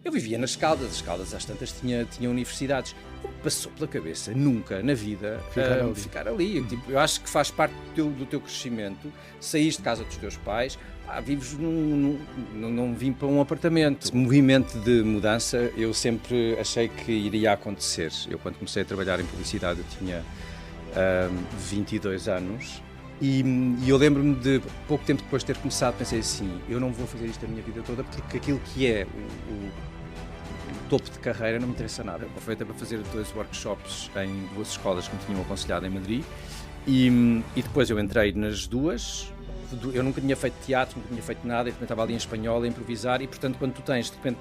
Eu vivia nas Caldas, as Caldas às tantas tinha universidades. Não me passou pela cabeça, nunca na vida, ficar ali. Tipo, eu acho que faz parte do teu crescimento, saís de casa dos teus pais, vives não vim para um apartamento. Esse movimento de mudança eu sempre achei que iria acontecer. Eu, quando comecei a trabalhar em publicidade, eu tinha 22 anos. E eu lembro-me de, pouco tempo depois de ter começado, pensei assim, eu não vou fazer isto a minha vida toda, porque aquilo que é o topo de carreira não me interessa nada. Aproveitei para fazer 2 workshops em 2 escolas que me tinham aconselhado em Madrid e depois eu entrei nas 2. Eu nunca tinha feito teatro, nunca tinha feito nada, eu estava ali em espanhol a improvisar e, portanto, quando tu tens, de repente,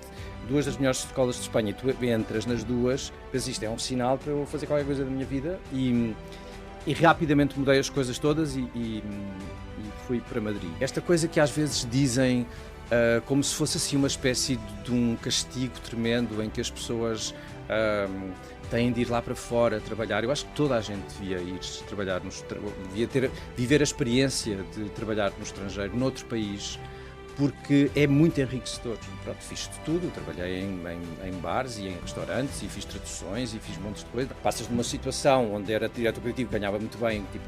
2 das melhores escolas de Espanha e tu entras nas 2, pensas, isto é um sinal para eu fazer qualquer coisa da minha vida e rapidamente mudei as coisas todas e fui para Madrid. Esta coisa que às vezes dizem como se fosse assim uma espécie de um castigo tremendo em que as pessoas têm de ir lá para fora trabalhar. Eu acho que toda a gente devia ir trabalhar, viver a experiência de trabalhar no estrangeiro, noutro país, porque é muito enriquecedor. Pronto, fiz de tudo, trabalhei em bares e em restaurantes e fiz traduções e fiz montes de coisas. Passas de uma situação onde era diretor criativo, ganhava muito bem, tipo,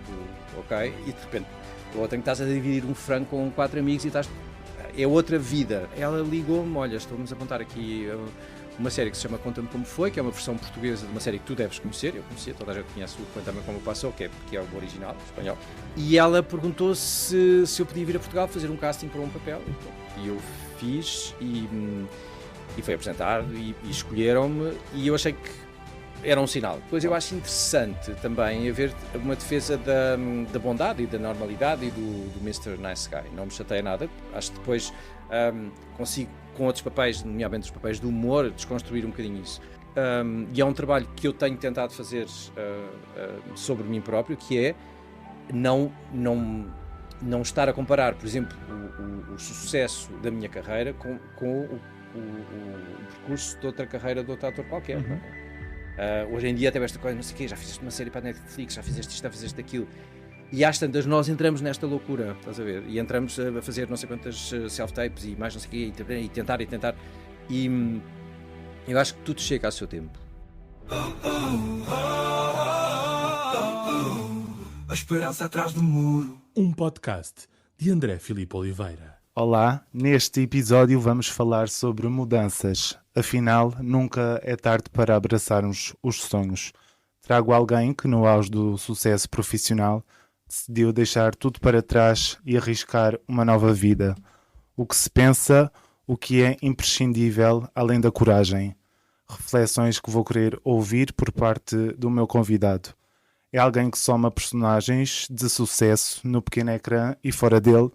ok, e de repente outra que estás a dividir um frango com 4 amigos e estás... É outra vida. Ela ligou-me, olha, estamos a apontar aqui uma série que se chama Conta-me Como Foi, que é uma versão portuguesa de uma série que tu deves conhecer, eu conhecia, toda a gente conhece o Conta-me Como Passou, que é o original, o espanhol. E ela perguntou se eu podia vir a Portugal fazer um casting para um papel. E eu fiz e fui apresentar e escolheram-me e eu achei que era um sinal. Depois eu acho interessante também haver uma defesa da bondade e da normalidade e do Mr. Nice Guy. Não me chateia nada. Acho que depois consigo, com outros papéis, nomeadamente os papéis do humor, desconstruir um bocadinho isso. E é um trabalho que eu tenho tentado fazer sobre mim próprio, que é não estar a comparar, por exemplo, o sucesso da minha carreira com o percurso de outra carreira de outro ator qualquer. Uhum. Hoje em dia até esta coisa, não sei o quê, já fizeste uma série para a Netflix, já fizeste isto, já fizeste aquilo. E às tantas nós entramos nesta loucura, estás a ver? E entramos a fazer não sei quantas self-tapes e mais não sei o quê, e tentar. E eu acho que tudo chega ao seu tempo. A esperança atrás do muro. Um podcast de André Filipe Oliveira. Olá, neste episódio vamos falar sobre mudanças. Afinal, nunca é tarde para abraçarmos os sonhos. Trago alguém que, no auge do sucesso profissional, decidiu deixar tudo para trás e arriscar uma nova vida. O que se pensa, o que é imprescindível, além da coragem. Reflexões que vou querer ouvir por parte do meu convidado. É alguém que soma personagens de sucesso no pequeno ecrã e fora dele.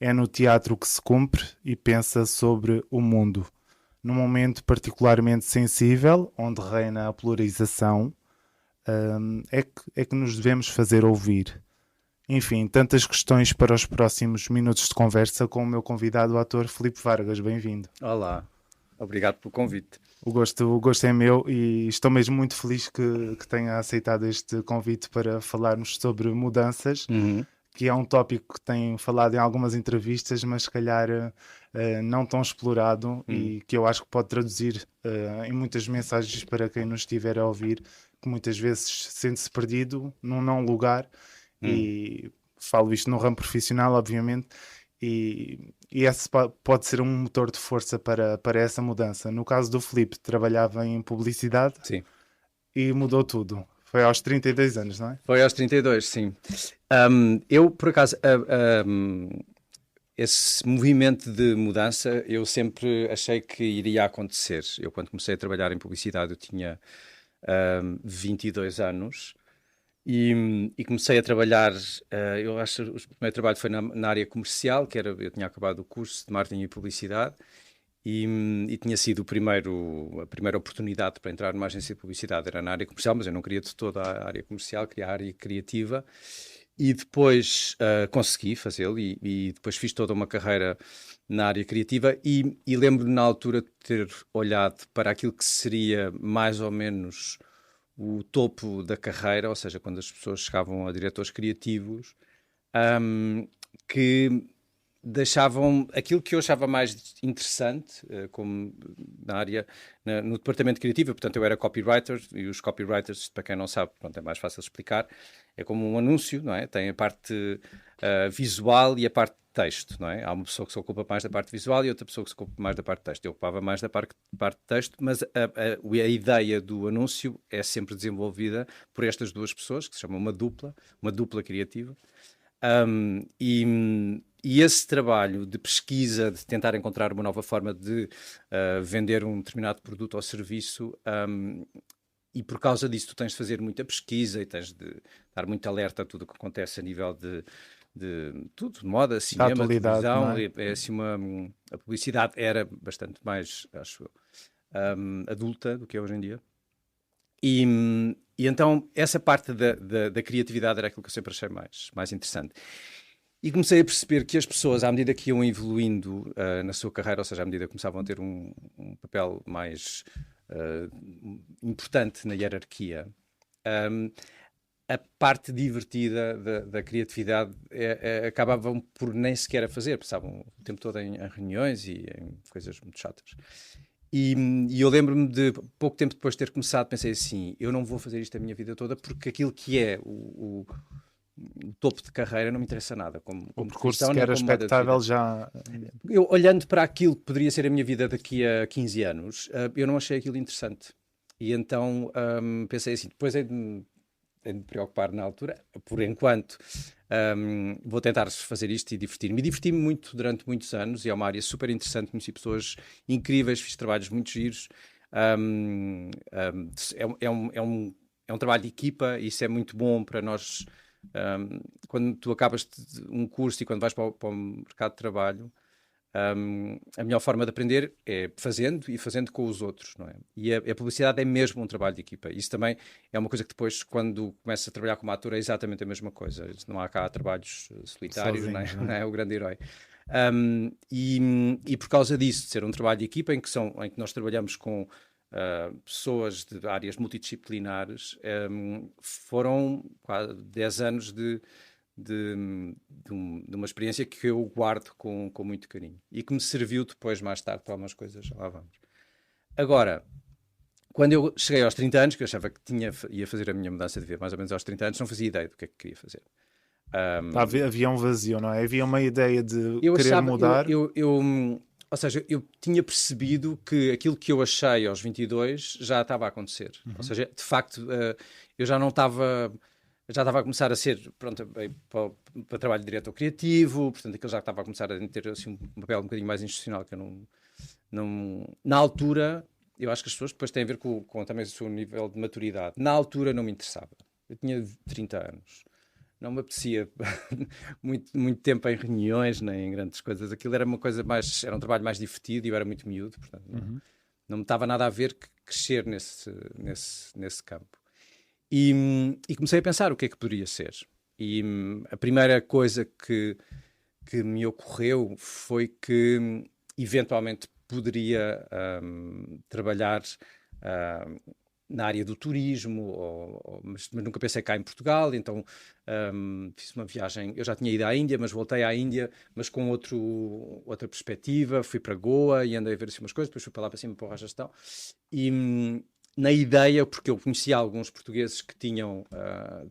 É no teatro que se cumpre e pensa sobre o mundo. Num momento particularmente sensível, onde reina a polarização, é que nos devemos fazer ouvir. Enfim, tantas questões para os próximos minutos de conversa com o meu convidado, o ator Filipe Vargas. Bem-vindo. Olá, obrigado pelo convite. O gosto é meu e estou mesmo muito feliz que tenha aceitado este convite para falarmos sobre mudanças. Que é um tópico que tenho falado em algumas entrevistas, mas se calhar não tão explorado e que eu acho que pode traduzir em muitas mensagens para quem nos estiver a ouvir, que muitas vezes sente-se perdido num não lugar, e falo isto no ramo profissional, obviamente, e esse pode ser um motor de força para essa mudança. No caso do Filipe, trabalhava em publicidade. Sim. E mudou tudo. Foi aos 32 anos, não é? Foi aos 32, sim. Eu, por acaso, esse movimento de mudança, eu sempre achei que iria acontecer. Eu, quando comecei a trabalhar em publicidade, eu tinha 22 anos e comecei a trabalhar, eu acho que o primeiro trabalho foi na área comercial, eu tinha acabado o curso de marketing e publicidade, e tinha sido a primeira oportunidade para entrar numa agência de publicidade, era na área comercial, mas eu não queria de toda a área comercial, queria a área criativa, e depois consegui fazê-lo, e depois fiz toda uma carreira na área criativa, e lembro-me na altura de ter olhado para aquilo que seria mais ou menos o topo da carreira, ou seja, quando as pessoas chegavam a diretores criativos, que deixavam aquilo que eu achava mais interessante, como na área, no departamento criativo. Portanto, eu era copywriter, e os copywriters, para quem não sabe, pronto, é mais fácil explicar, é como um anúncio, não é? Tem a parte visual e a parte de texto, não é? Há uma pessoa que se ocupa mais da parte visual e outra pessoa que se ocupa mais da parte de texto. Eu ocupava mais da parte de texto, mas a ideia do anúncio é sempre desenvolvida por estas duas pessoas, que se chama uma dupla criativa. E esse trabalho de pesquisa, de tentar encontrar uma nova forma de vender um determinado produto ou serviço, e por causa disso tu tens de fazer muita pesquisa e tens de estar muito alerta a tudo o que acontece a nível de tudo, de moda, cinema, televisão. Assim, a publicidade era bastante mais, acho eu, adulta do que é hoje em dia. E então essa parte da criatividade era aquilo que eu sempre achei mais interessante. E comecei a perceber que as pessoas, à medida que iam evoluindo na sua carreira, ou seja, à medida que começavam a ter um papel mais importante na hierarquia, a parte divertida da criatividade acabavam por nem sequer a fazer, passavam o tempo todo em reuniões e em coisas muito chatas. E eu lembro-me de, pouco tempo depois de ter começado, pensei assim, eu não vou fazer isto a minha vida toda, porque aquilo que é o topo de carreira não me interessa nada. Como o percurso que era expectável já... Eu, olhando para aquilo que poderia ser a minha vida daqui a 15 anos, eu não achei aquilo interessante. E então pensei assim, depois é de me preocupar na altura, por enquanto vou tentar fazer isto e divertir-me. E diverti-me muito durante muitos anos, e é uma área super interessante, conheci pessoas incríveis, fiz trabalhos muito giros. É um trabalho de equipa, e isso é muito bom para nós. Quando tu acabas um curso e quando vais para o mercado de trabalho, a melhor forma de aprender é fazendo e fazendo com os outros, não é? E a publicidade é mesmo um trabalho de equipa. Isso também é uma coisa que depois, quando começas a trabalhar como ator, é exatamente a mesma coisa. Não há cá trabalhos solitários, sozinhos, não é o grande herói. E por causa disso, de ser um trabalho de equipa em que nós trabalhamos com pessoas de áreas multidisciplinares, foram quase 10 anos de uma experiência que eu guardo com muito carinho e que me serviu depois, mais tarde, para algumas coisas. Lá vamos. Agora, quando eu cheguei aos 30 anos, que eu achava que ia fazer a minha mudança de vida mais ou menos aos 30 anos, não fazia ideia do que é que queria fazer. Havia um vazio, não é? Havia uma ideia de querer mudar. Ou seja, eu tinha percebido que aquilo que eu achei aos 22 já estava a acontecer. Ou seja, de facto, eu já estava a começar a ser, pronto, para trabalho de diretor criativo, portanto, aquilo já estava a começar a ter assim, um papel um bocadinho mais institucional, que eu não... Na altura, eu acho que as pessoas depois têm a ver com também o seu nível de maturidade. Na altura não me interessava. Eu tinha 30 anos. Não me apetecia muito tempo em reuniões, nem em grandes coisas. Aquilo era era um trabalho mais divertido e eu era muito miúdo, portanto, não me estava nada a ver que crescer nesse campo. E comecei a pensar o que é que poderia ser. E a primeira coisa que me ocorreu foi que eventualmente poderia trabalhar na área do turismo, mas nunca pensei cá em Portugal. Então fiz uma viagem, eu já tinha ido à Índia, mas voltei à Índia, mas com outra perspectiva. Fui para Goa e andei a ver assim umas coisas, depois fui para lá para cima, para o Rajastão. E na ideia, porque eu conhecia alguns portugueses que tinham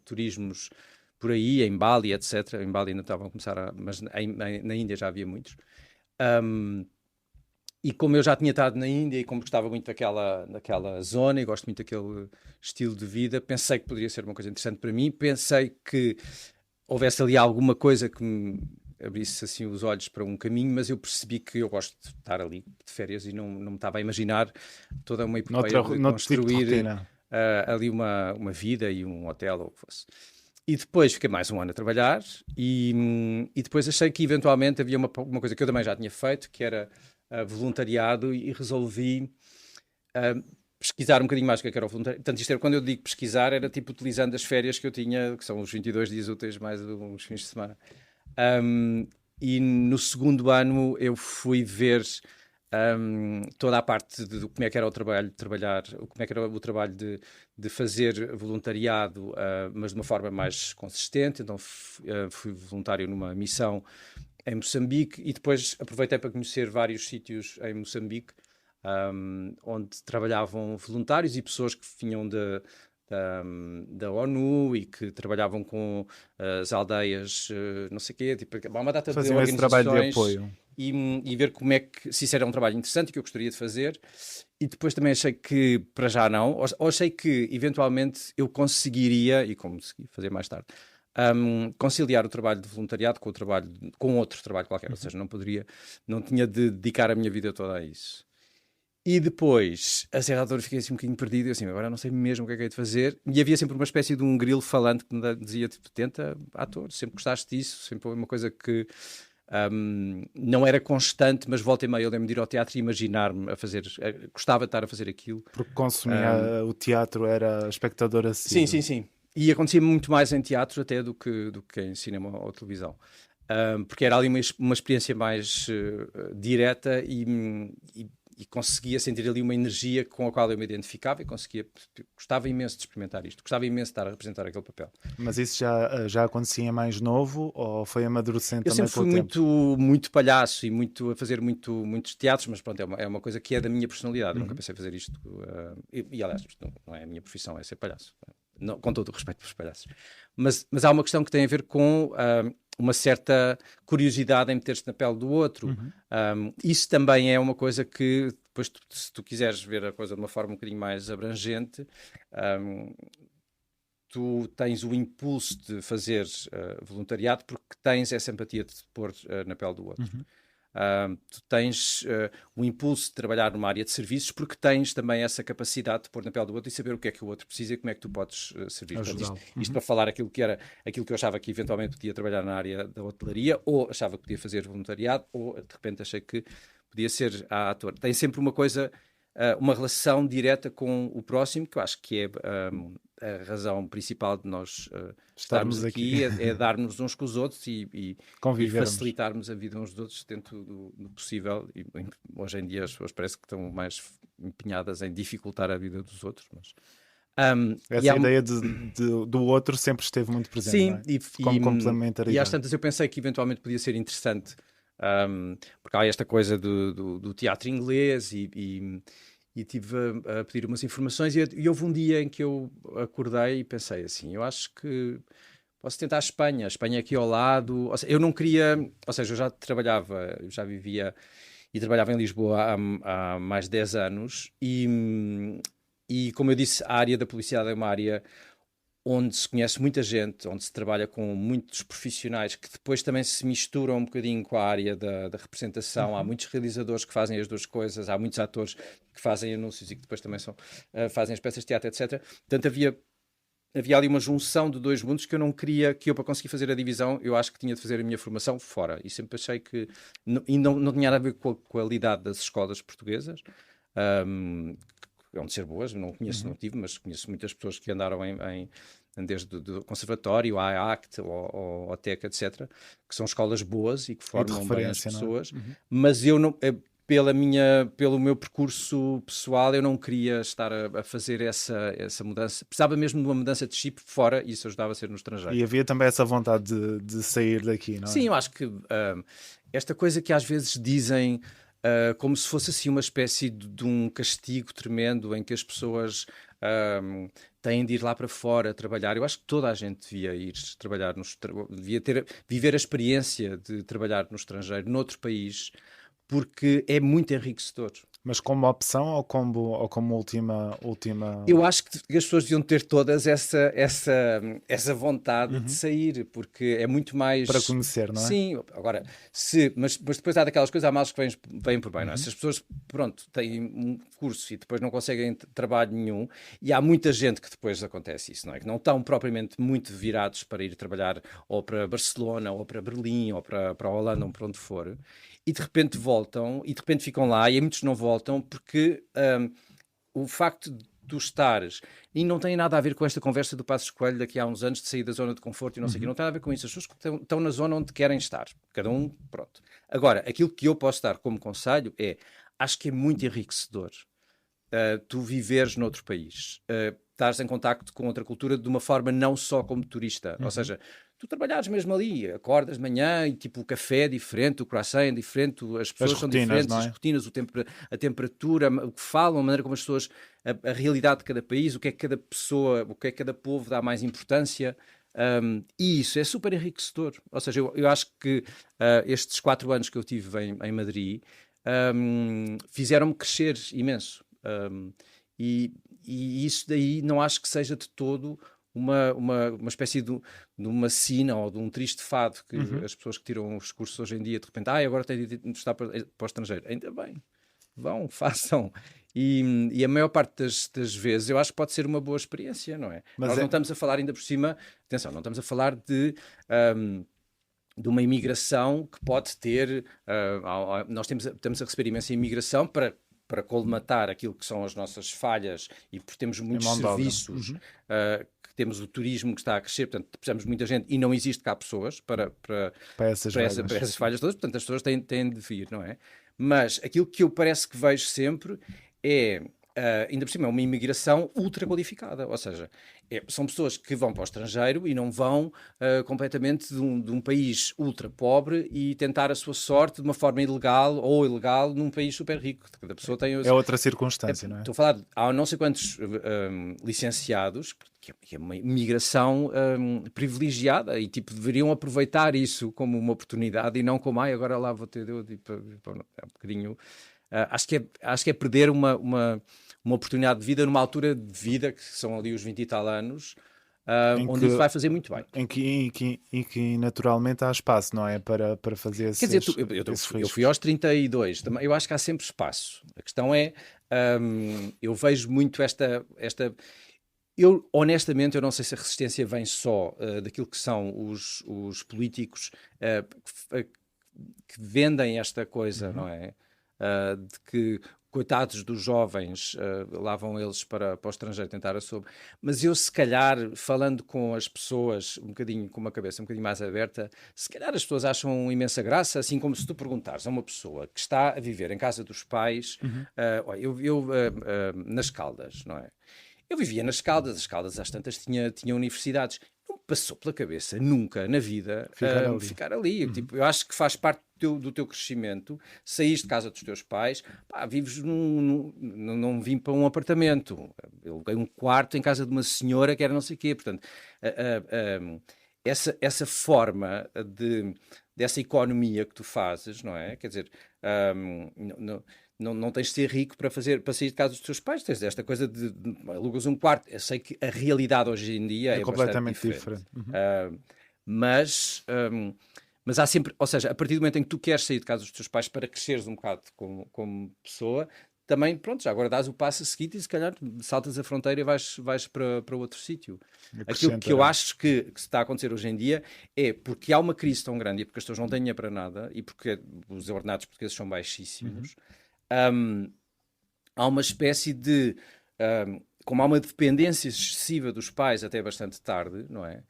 turismos por aí, em Bali, etc. Em Bali ainda estavam a começar, mas na Índia já havia muitos. E como eu já tinha estado na Índia e como gostava muito daquela zona e gosto muito daquele estilo de vida, pensei que poderia ser uma coisa interessante para mim. Pensei que houvesse ali alguma coisa que me abrisse assim os olhos para um caminho, mas eu percebi que eu gosto de estar ali de férias e não me estava a imaginar toda uma epopeia de construir ali uma vida e um hotel ou o que fosse. E depois fiquei mais um ano a trabalhar e depois achei que eventualmente havia uma coisa que eu também já tinha feito, que era voluntariado, e resolvi pesquisar um bocadinho mais o que era o voluntariado. Portanto, isto era, quando eu digo pesquisar, era tipo utilizando as férias que eu tinha, que são os 22 dias úteis mais uns fins de semana. E no segundo ano eu fui ver toda a parte de como é que era o trabalho de trabalhar, como é que era o trabalho de fazer voluntariado, mas de uma forma mais consistente. Então fui voluntário numa missão em Moçambique, e depois aproveitei para conhecer vários sítios em Moçambique, onde trabalhavam voluntários e pessoas que vinham da ONU e que trabalhavam com as aldeias, não sei o quê, tipo, há uma data de Faziam esse trabalho de organizações apoio. e ver como é que, se isso era um trabalho interessante que eu gostaria de fazer. E depois também achei que, para já não, ou achei que eventualmente eu conseguiria, e consegui fazer mais tarde, conciliar o trabalho de voluntariado com o trabalho, com outro trabalho qualquer, ou seja, não tinha de dedicar a minha vida toda a isso. E depois, a certa altura, fiquei assim um bocadinho perdido, assim, agora não sei mesmo o que é que hei de fazer, e havia sempre uma espécie de um grilo falante que me dizia, tipo, tenta ator, sempre gostaste disso, sempre foi uma coisa que não era constante, mas volta e meia eu lembro de ir ao teatro e imaginar-me a fazer, gostava de estar a fazer aquilo. Porque consumia o teatro, era espectador Sim, assíduo. sim, sim. E acontecia muito mais em teatro até do que em cinema ou televisão. Porque era ali uma experiência mais direta e conseguia sentir ali uma energia com a qual eu me identificava e gostava imenso de experimentar isto, gostava imenso de estar a representar aquele papel. Mas isso já acontecia mais novo ou foi amadurecendo Eu também sempre com o fui tempo? muito palhaço e a fazer muitos teatros, mas pronto, é uma coisa que é da minha personalidade. Eu nunca pensei fazer isto. Aliás, isto não é a minha profissão, é ser palhaço. Não, com todo o respeito pelos palhaços. Mas há uma questão que tem a ver com uma certa curiosidade em meter-se na pele do outro. Isso também é uma coisa que, depois, se tu quiseres ver a coisa de uma forma um bocadinho mais abrangente, tu tens o impulso de fazer voluntariado porque tens essa empatia de te pôr na pele do outro. Tu tens o impulso de trabalhar numa área de serviços porque tens também essa capacidade de pôr na pele do outro e saber o que é que o outro precisa e como é que tu podes servir. Portanto, isto para falar aquilo que eu achava que eventualmente podia trabalhar na área da hotelaria, ou achava que podia fazer voluntariado, ou de repente achei que podia ser ator. Tem sempre uma coisa, uma relação direta com o próximo, que eu acho que é a razão principal de nós estarmos aqui, é darmos uns com os outros e facilitarmos a vida uns dos outros dentro do possível. E hoje em dia as pessoas parece que estão mais empenhadas em dificultar a vida dos outros, mas... essa ideia do outro sempre esteve muito presente, sim, não é? Como complementaridade. E às tantas eu pensei que eventualmente podia ser interessante, porque há esta coisa do teatro inglês e estive a pedir umas informações e houve um dia em que eu acordei e pensei assim, eu acho que posso tentar a Espanha é aqui ao lado. Ou seja, eu não queria, ou seja, eu já vivia e trabalhava em Lisboa há mais de 10 anos e como eu disse, a área da publicidade é uma área onde se conhece muita gente, onde se trabalha com muitos profissionais que depois também se misturam um bocadinho com a área da representação. Há muitos realizadores que fazem as duas coisas, há muitos atores que fazem anúncios e que depois também fazem as peças de teatro, etc. Portanto, havia ali uma junção de dois mundos que eu não queria, que eu para conseguir fazer a divisão, eu acho que tinha de fazer a minha formação fora. E sempre achei que não tinha nada a ver com a qualidade das escolas portuguesas, onde ser boas, não conheço, não tive, mas conheço muitas pessoas que andaram desde o conservatório, a ACT, ou TEC, etc., que são escolas boas e que formam bem as pessoas, mas eu não... Pelo meu percurso pessoal, eu não queria estar a fazer essa mudança. Precisava mesmo de uma mudança de chip fora e isso ajudava a ser no estrangeiro. E havia também essa vontade de sair daqui, não é? Sim, eu acho que esta coisa que às vezes dizem como se fosse assim uma espécie de um castigo tremendo em que as pessoas têm de ir lá para fora trabalhar. Eu acho que toda a gente devia ir trabalhar, devia viver a experiência de trabalhar no estrangeiro, noutro país, porque é muito enriquecedor. Mas como opção ou como última... Eu acho que as pessoas deviam ter todas essa vontade de sair, porque é muito mais... Para conhecer, não é? Sim, agora, mas depois há daquelas coisas, há males que vêm por bem, não é? Se as pessoas, pronto, têm um curso e depois não conseguem trabalho nenhum, e há muita gente que depois acontece isso, não é? Que não estão propriamente muito virados para ir trabalhar ou para Barcelona, ou para Berlim, ou para a Holanda, ou para onde for, e de repente voltam, e de repente ficam lá, e muitos não voltam, porque o facto de tu estares, e não tem nada a ver com esta conversa do Passos Coelho daqui a uns anos de sair da zona de conforto e não sei o quê, não tem nada a ver com isso. As pessoas que estão na zona onde querem estar, cada um, pronto. Agora, aquilo que eu posso dar como conselho acho que é muito enriquecedor tu viveres noutro país, estares em contacto com outra cultura de uma forma não só como turista, ou seja, tu trabalhares mesmo ali, acordas de manhã e tipo o café é diferente, o croissant é diferente, as pessoas são diferentes, não é? as rotinas, a temperatura, o que falam, a maneira como as pessoas, a realidade de cada país, o que é que cada pessoa, o que é que cada povo dá mais importância. E isso é super enriquecedor. Ou seja, eu acho que estes 4 anos que eu tive em Madrid fizeram-me crescer imenso. E isso daí não acho que seja de todo uma espécie de uma sina ou de um triste fado que as pessoas que tiram os cursos hoje em dia, de repente, agora tenho de estar para o estrangeiro. Ainda bem, vão, façam. E a maior parte das vezes eu acho que pode ser uma boa experiência, não é? Nós não estamos a falar ainda por cima, atenção, não estamos a falar de uma imigração que pode ter. Nós estamos a receber imensa imigração para colmatar aquilo que são as nossas falhas e porque temos muitos serviços, que temos o turismo que está a crescer, portanto precisamos de muita gente e não existe cá pessoas para essas falhas todas, portanto as pessoas têm de vir, não é? Mas aquilo que eu parece que vejo sempre é, ainda por cima, é uma imigração ultra qualificada, ou seja, são pessoas que vão para o estrangeiro e não vão completamente de um país ultra pobre e tentar a sua sorte de uma forma ilegal ou ilegal num país super rico. Cada pessoa tem é outra circunstância, não é? Estou a falar, há não sei quantos licenciados, que é uma imigração privilegiada e tipo, deveriam aproveitar isso como uma oportunidade e não como, agora lá vou ter, tipo, é um bocadinho... acho que é perder uma oportunidade de vida numa altura de vida que são ali os 20 e tal anos, onde isso vai fazer muito bem. Em que naturalmente há espaço, não é? Para fazer esses... Quer dizer, eu fui aos 32, eu acho que há sempre espaço. A questão é, eu vejo muito esta eu, honestamente, eu não sei se a resistência vem só daquilo que são os políticos que vendem esta coisa, não é? De que, coitados dos jovens, lá vão eles para o estrangeiro tentar a sopa. Mas eu, se calhar, falando com as pessoas, um bocadinho com uma cabeça um bocadinho mais aberta, se calhar as pessoas acham imensa graça, assim como se tu perguntares a uma pessoa que está a viver em casa dos pais, nas Caldas, não é? Eu vivia nas Caldas, as Caldas às tantas tinha universidades. Não me passou pela cabeça, nunca na vida, ficar ali. Tipo, eu acho que faz parte do teu crescimento. Saíste de casa dos teus pais, vives não vim para um apartamento. Eu aluguei um quarto em casa de uma senhora que era não sei o quê. Portanto, essa forma dessa economia que tu fazes, não é? Quer dizer, não tens de ser rico para sair de casa dos teus pais, tens esta coisa de alugas um quarto. Eu sei que a realidade hoje em dia é completamente bastante diferente. Mas há sempre, ou seja, a partir do momento em que tu queres sair de casa dos teus pais para cresceres um bocado como pessoa, também, pronto, já agora dás o passo a seguir e se calhar saltas a fronteira e vais para outro sítio. Aquilo que eu acho que está a acontecer hoje em dia é porque há uma crise tão grande e porque as pessoas não têm dinheiro para nada e porque os ordenados portugueses são baixíssimos, há uma espécie de... como há uma dependência excessiva dos pais até bastante tarde, não é?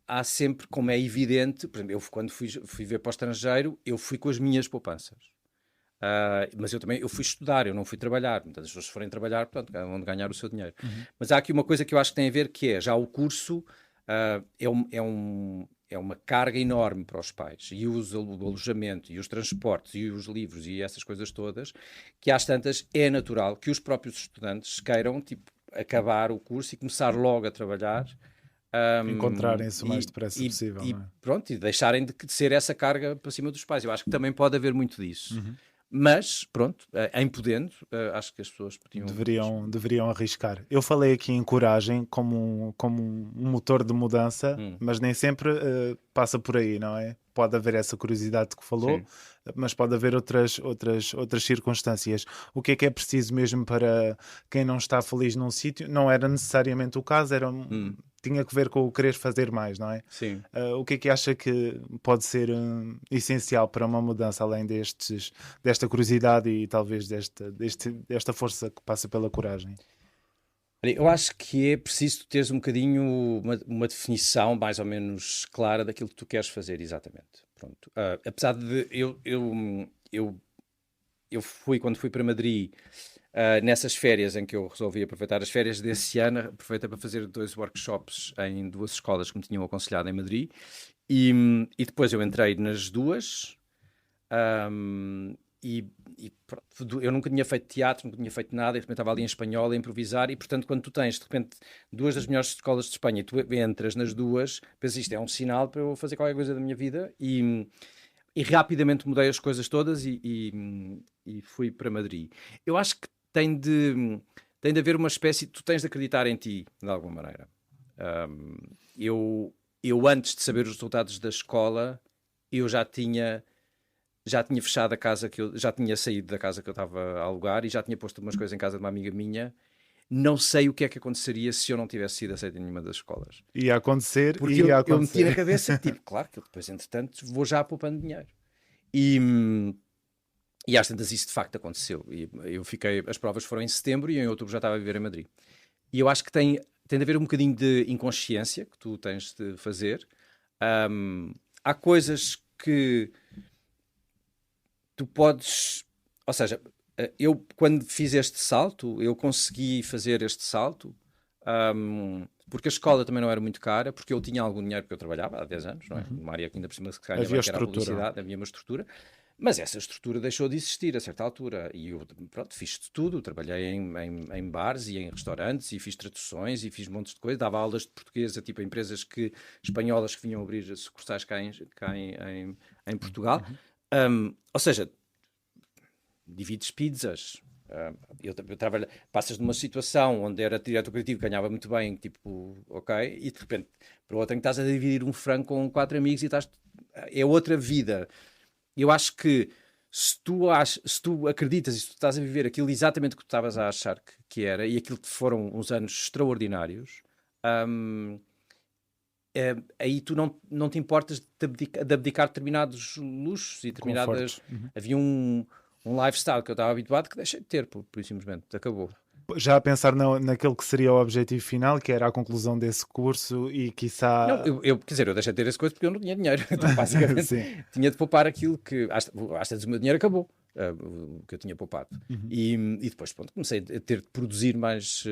Há sempre, como é evidente, por exemplo, eu quando fui ver para o estrangeiro, eu fui com as minhas poupanças. Mas eu fui estudar, eu não fui trabalhar. Portanto, as pessoas forem trabalhar, portanto, vão ganhar o seu dinheiro. Mas há aqui uma coisa que eu acho que tem a ver, que é, já o curso é uma carga enorme para os pais. E o alojamento, e os transportes, e os livros, e essas coisas todas, que às tantas é natural que os próprios estudantes queiram, tipo, acabar o curso e começar logo a trabalhar. Encontrarem-se o mais depressa possível. E, não é? pronto, e deixarem de ser essa carga para cima dos pais. Eu acho que também pode haver muito disso. Mas, pronto, em podendo, acho que as pessoas deveriam arriscar. Eu falei aqui em coragem como um motor de mudança, mas nem sempre passa por aí, não é? Pode haver essa curiosidade que falou, sim, mas pode haver outras circunstâncias. O que é preciso mesmo para quem não está feliz num sítio? Não era necessariamente o caso, tinha que ver com o querer fazer mais, não é? Sim. O que acha que pode ser essencial para uma mudança, além desta curiosidade e talvez desta força que passa pela coragem? Eu acho que é preciso teres um bocadinho uma definição mais ou menos clara daquilo que tu queres fazer, exatamente. Pronto. Apesar de eu fui, quando fui para Madrid, nessas férias em que eu resolvi aproveitar as férias desse ano, aproveitei para fazer 2 workshops em 2 escolas que me tinham aconselhado em Madrid. E depois eu entrei nas 2. Um, e pronto, eu nunca tinha feito teatro, nunca tinha feito nada, e de repente estava ali em espanhol a improvisar, e portanto quando tu tens de repente 2 das melhores escolas de Espanha e tu entras nas 2, pensas, isto é um sinal para eu fazer qualquer coisa da minha vida, e rapidamente mudei as coisas todas e fui para Madrid. Eu acho que tem de haver uma espécie, tu tens de acreditar em ti, de alguma maneira. Um, eu antes de saber os resultados da escola, eu já tinha fechado a casa já tinha saído da casa que eu estava a alugar e já tinha posto umas coisas em casa de uma amiga minha. Não sei o que é que aconteceria se eu não tivesse sido aceito em nenhuma das escolas. Ia acontecer, porque ia eu acontecer. meti na cabeça, tipo, claro que eu depois, entretanto, vou já poupando dinheiro. E às tantas isso de facto aconteceu. E as provas foram em setembro e em outubro já estava a viver em Madrid. E eu acho que tem de haver um bocadinho de inconsciência que tu tens de fazer. Há coisas que tu podes, ou seja, eu quando fiz este salto, eu consegui fazer este salto, porque a escola também não era muito cara, porque eu tinha algum dinheiro, porque eu trabalhava há 10 anos, não é? Numa área que ainda por cima se ganha bem, que era a publicidade, havia uma estrutura, mas essa estrutura deixou de existir a certa altura, e eu, pronto, fiz de tudo, trabalhei em bares e em restaurantes, e fiz traduções, e fiz montes de coisas, dava aulas de português a tipo a empresas espanholas que vinham abrir sucursais cá em Portugal. Ou seja, divides pizzas. Eu trabalho, passas de uma situação onde era diretor criativo, ganhava muito bem, tipo, ok, e de repente para outra em que estás a dividir um frango com 4 amigos e é outra vida. Eu acho que se tu acreditas e se tu estás a viver aquilo exatamente que tu estavas a achar que era, e aquilo que foram uns anos extraordinários, aí tu não te importas de abdicar determinados luxos e determinadas... Havia um lifestyle que eu estava habituado que deixei de ter, por simplesmente, acabou. Já a pensar naquele que seria o objetivo final, que era a conclusão desse curso e quiçá... Não, quer dizer, eu deixei de ter esse coisa porque eu não tinha dinheiro. Então, basicamente, tinha de poupar aquilo que... Às vezes o meu dinheiro acabou, o que eu tinha poupado. E depois, pronto, comecei a ter de produzir mais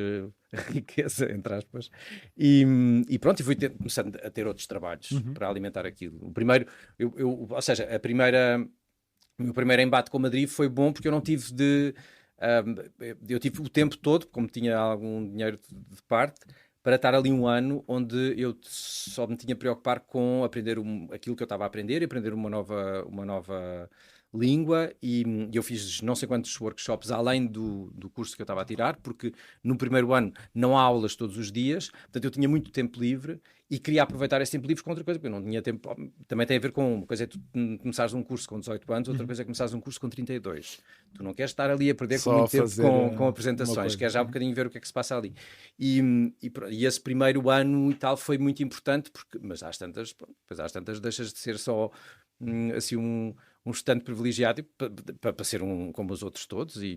riqueza, entre aspas. E pronto, e fui começando a ter outros trabalhos para alimentar aquilo. O primeiro, ou seja, o meu primeiro embate com Madrid foi bom porque eu não tive eu tive o tempo todo, como tinha algum dinheiro de parte, para estar ali um ano onde eu só me tinha a preocupar com aprender aquilo que eu estava a aprender e aprender uma nova língua, e eu fiz não sei quantos workshops além do curso que eu estava a tirar, porque no primeiro ano não há aulas todos os dias, portanto eu tinha muito tempo livre e queria aproveitar esse tempo livre com outra coisa, porque eu não tinha tempo. Também tem a ver com uma coisa, é tu começares um curso com 18 anos, outra coisa é começares um curso com 32. Tu não queres estar ali a perder muito tempo com apresentações, queres já um bocadinho ver o que é que se passa ali. E esse primeiro ano e tal foi muito importante, mas às tantas deixas de ser só assim um estante privilegiado para ser como os outros todos e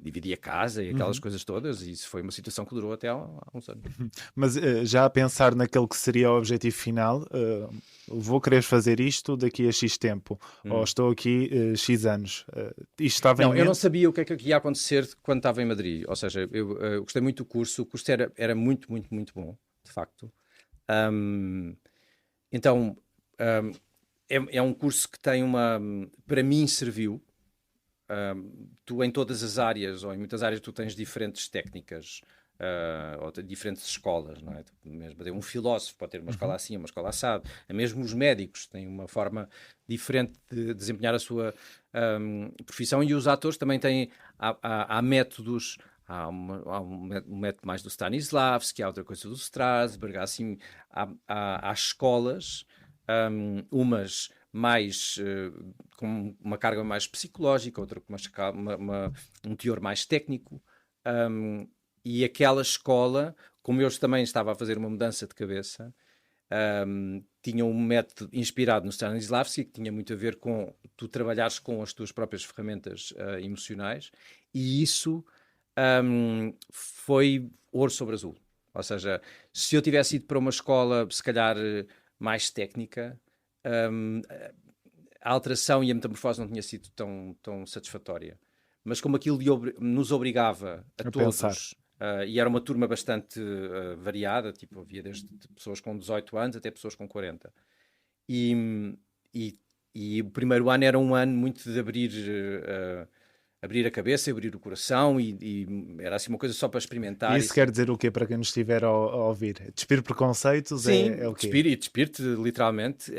dividir a casa e aquelas coisas todas, e isso foi uma situação que durou até há uns anos. Mas já a pensar naquele que seria o objetivo final, vou querer fazer isto daqui a X tempo, ou estou aqui X anos. Isto estava em mente? Eu não sabia o que é que ia acontecer quando estava em Madrid, ou seja, eu gostei muito do curso, o curso era muito, muito, muito bom, de facto. Então... É um curso que tem para mim serviu. Tu em todas as áreas, ou em muitas áreas, tu tens diferentes técnicas, ou diferentes escolas, não é? Mesmo um filósofo pode ter uma escola assim, uma escola assada. Mesmo os médicos têm uma forma diferente de desempenhar a sua profissão, e os atores também têm, há métodos. Há um método mais do Stanislavski, há outra coisa do Strasberg, assim, há escolas. Umas mais com uma carga mais psicológica, outra com um teor mais técnico, e aquela escola, como eu também estava a fazer uma mudança de cabeça, tinha um método inspirado no Stanislavski, que tinha muito a ver com tu trabalhares com as tuas próprias ferramentas emocionais, e isso foi ouro sobre azul. Ou seja, se eu tivesse ido para uma escola, se calhar mais técnica, a alteração e a metamorfose não tinha sido tão satisfatória. mas como aquilo nos obrigava a todos, pensar. E era uma turma bastante variada, tipo, havia desde pessoas com 18 anos até pessoas com 40. E o primeiro ano era um ano muito de abrir a cabeça, abrir o coração, e era assim uma coisa só para experimentar. E isso quer dizer o quê para quem nos estiver a ouvir? Despir preconceitos? Sim, é o quê? despir-te, literalmente.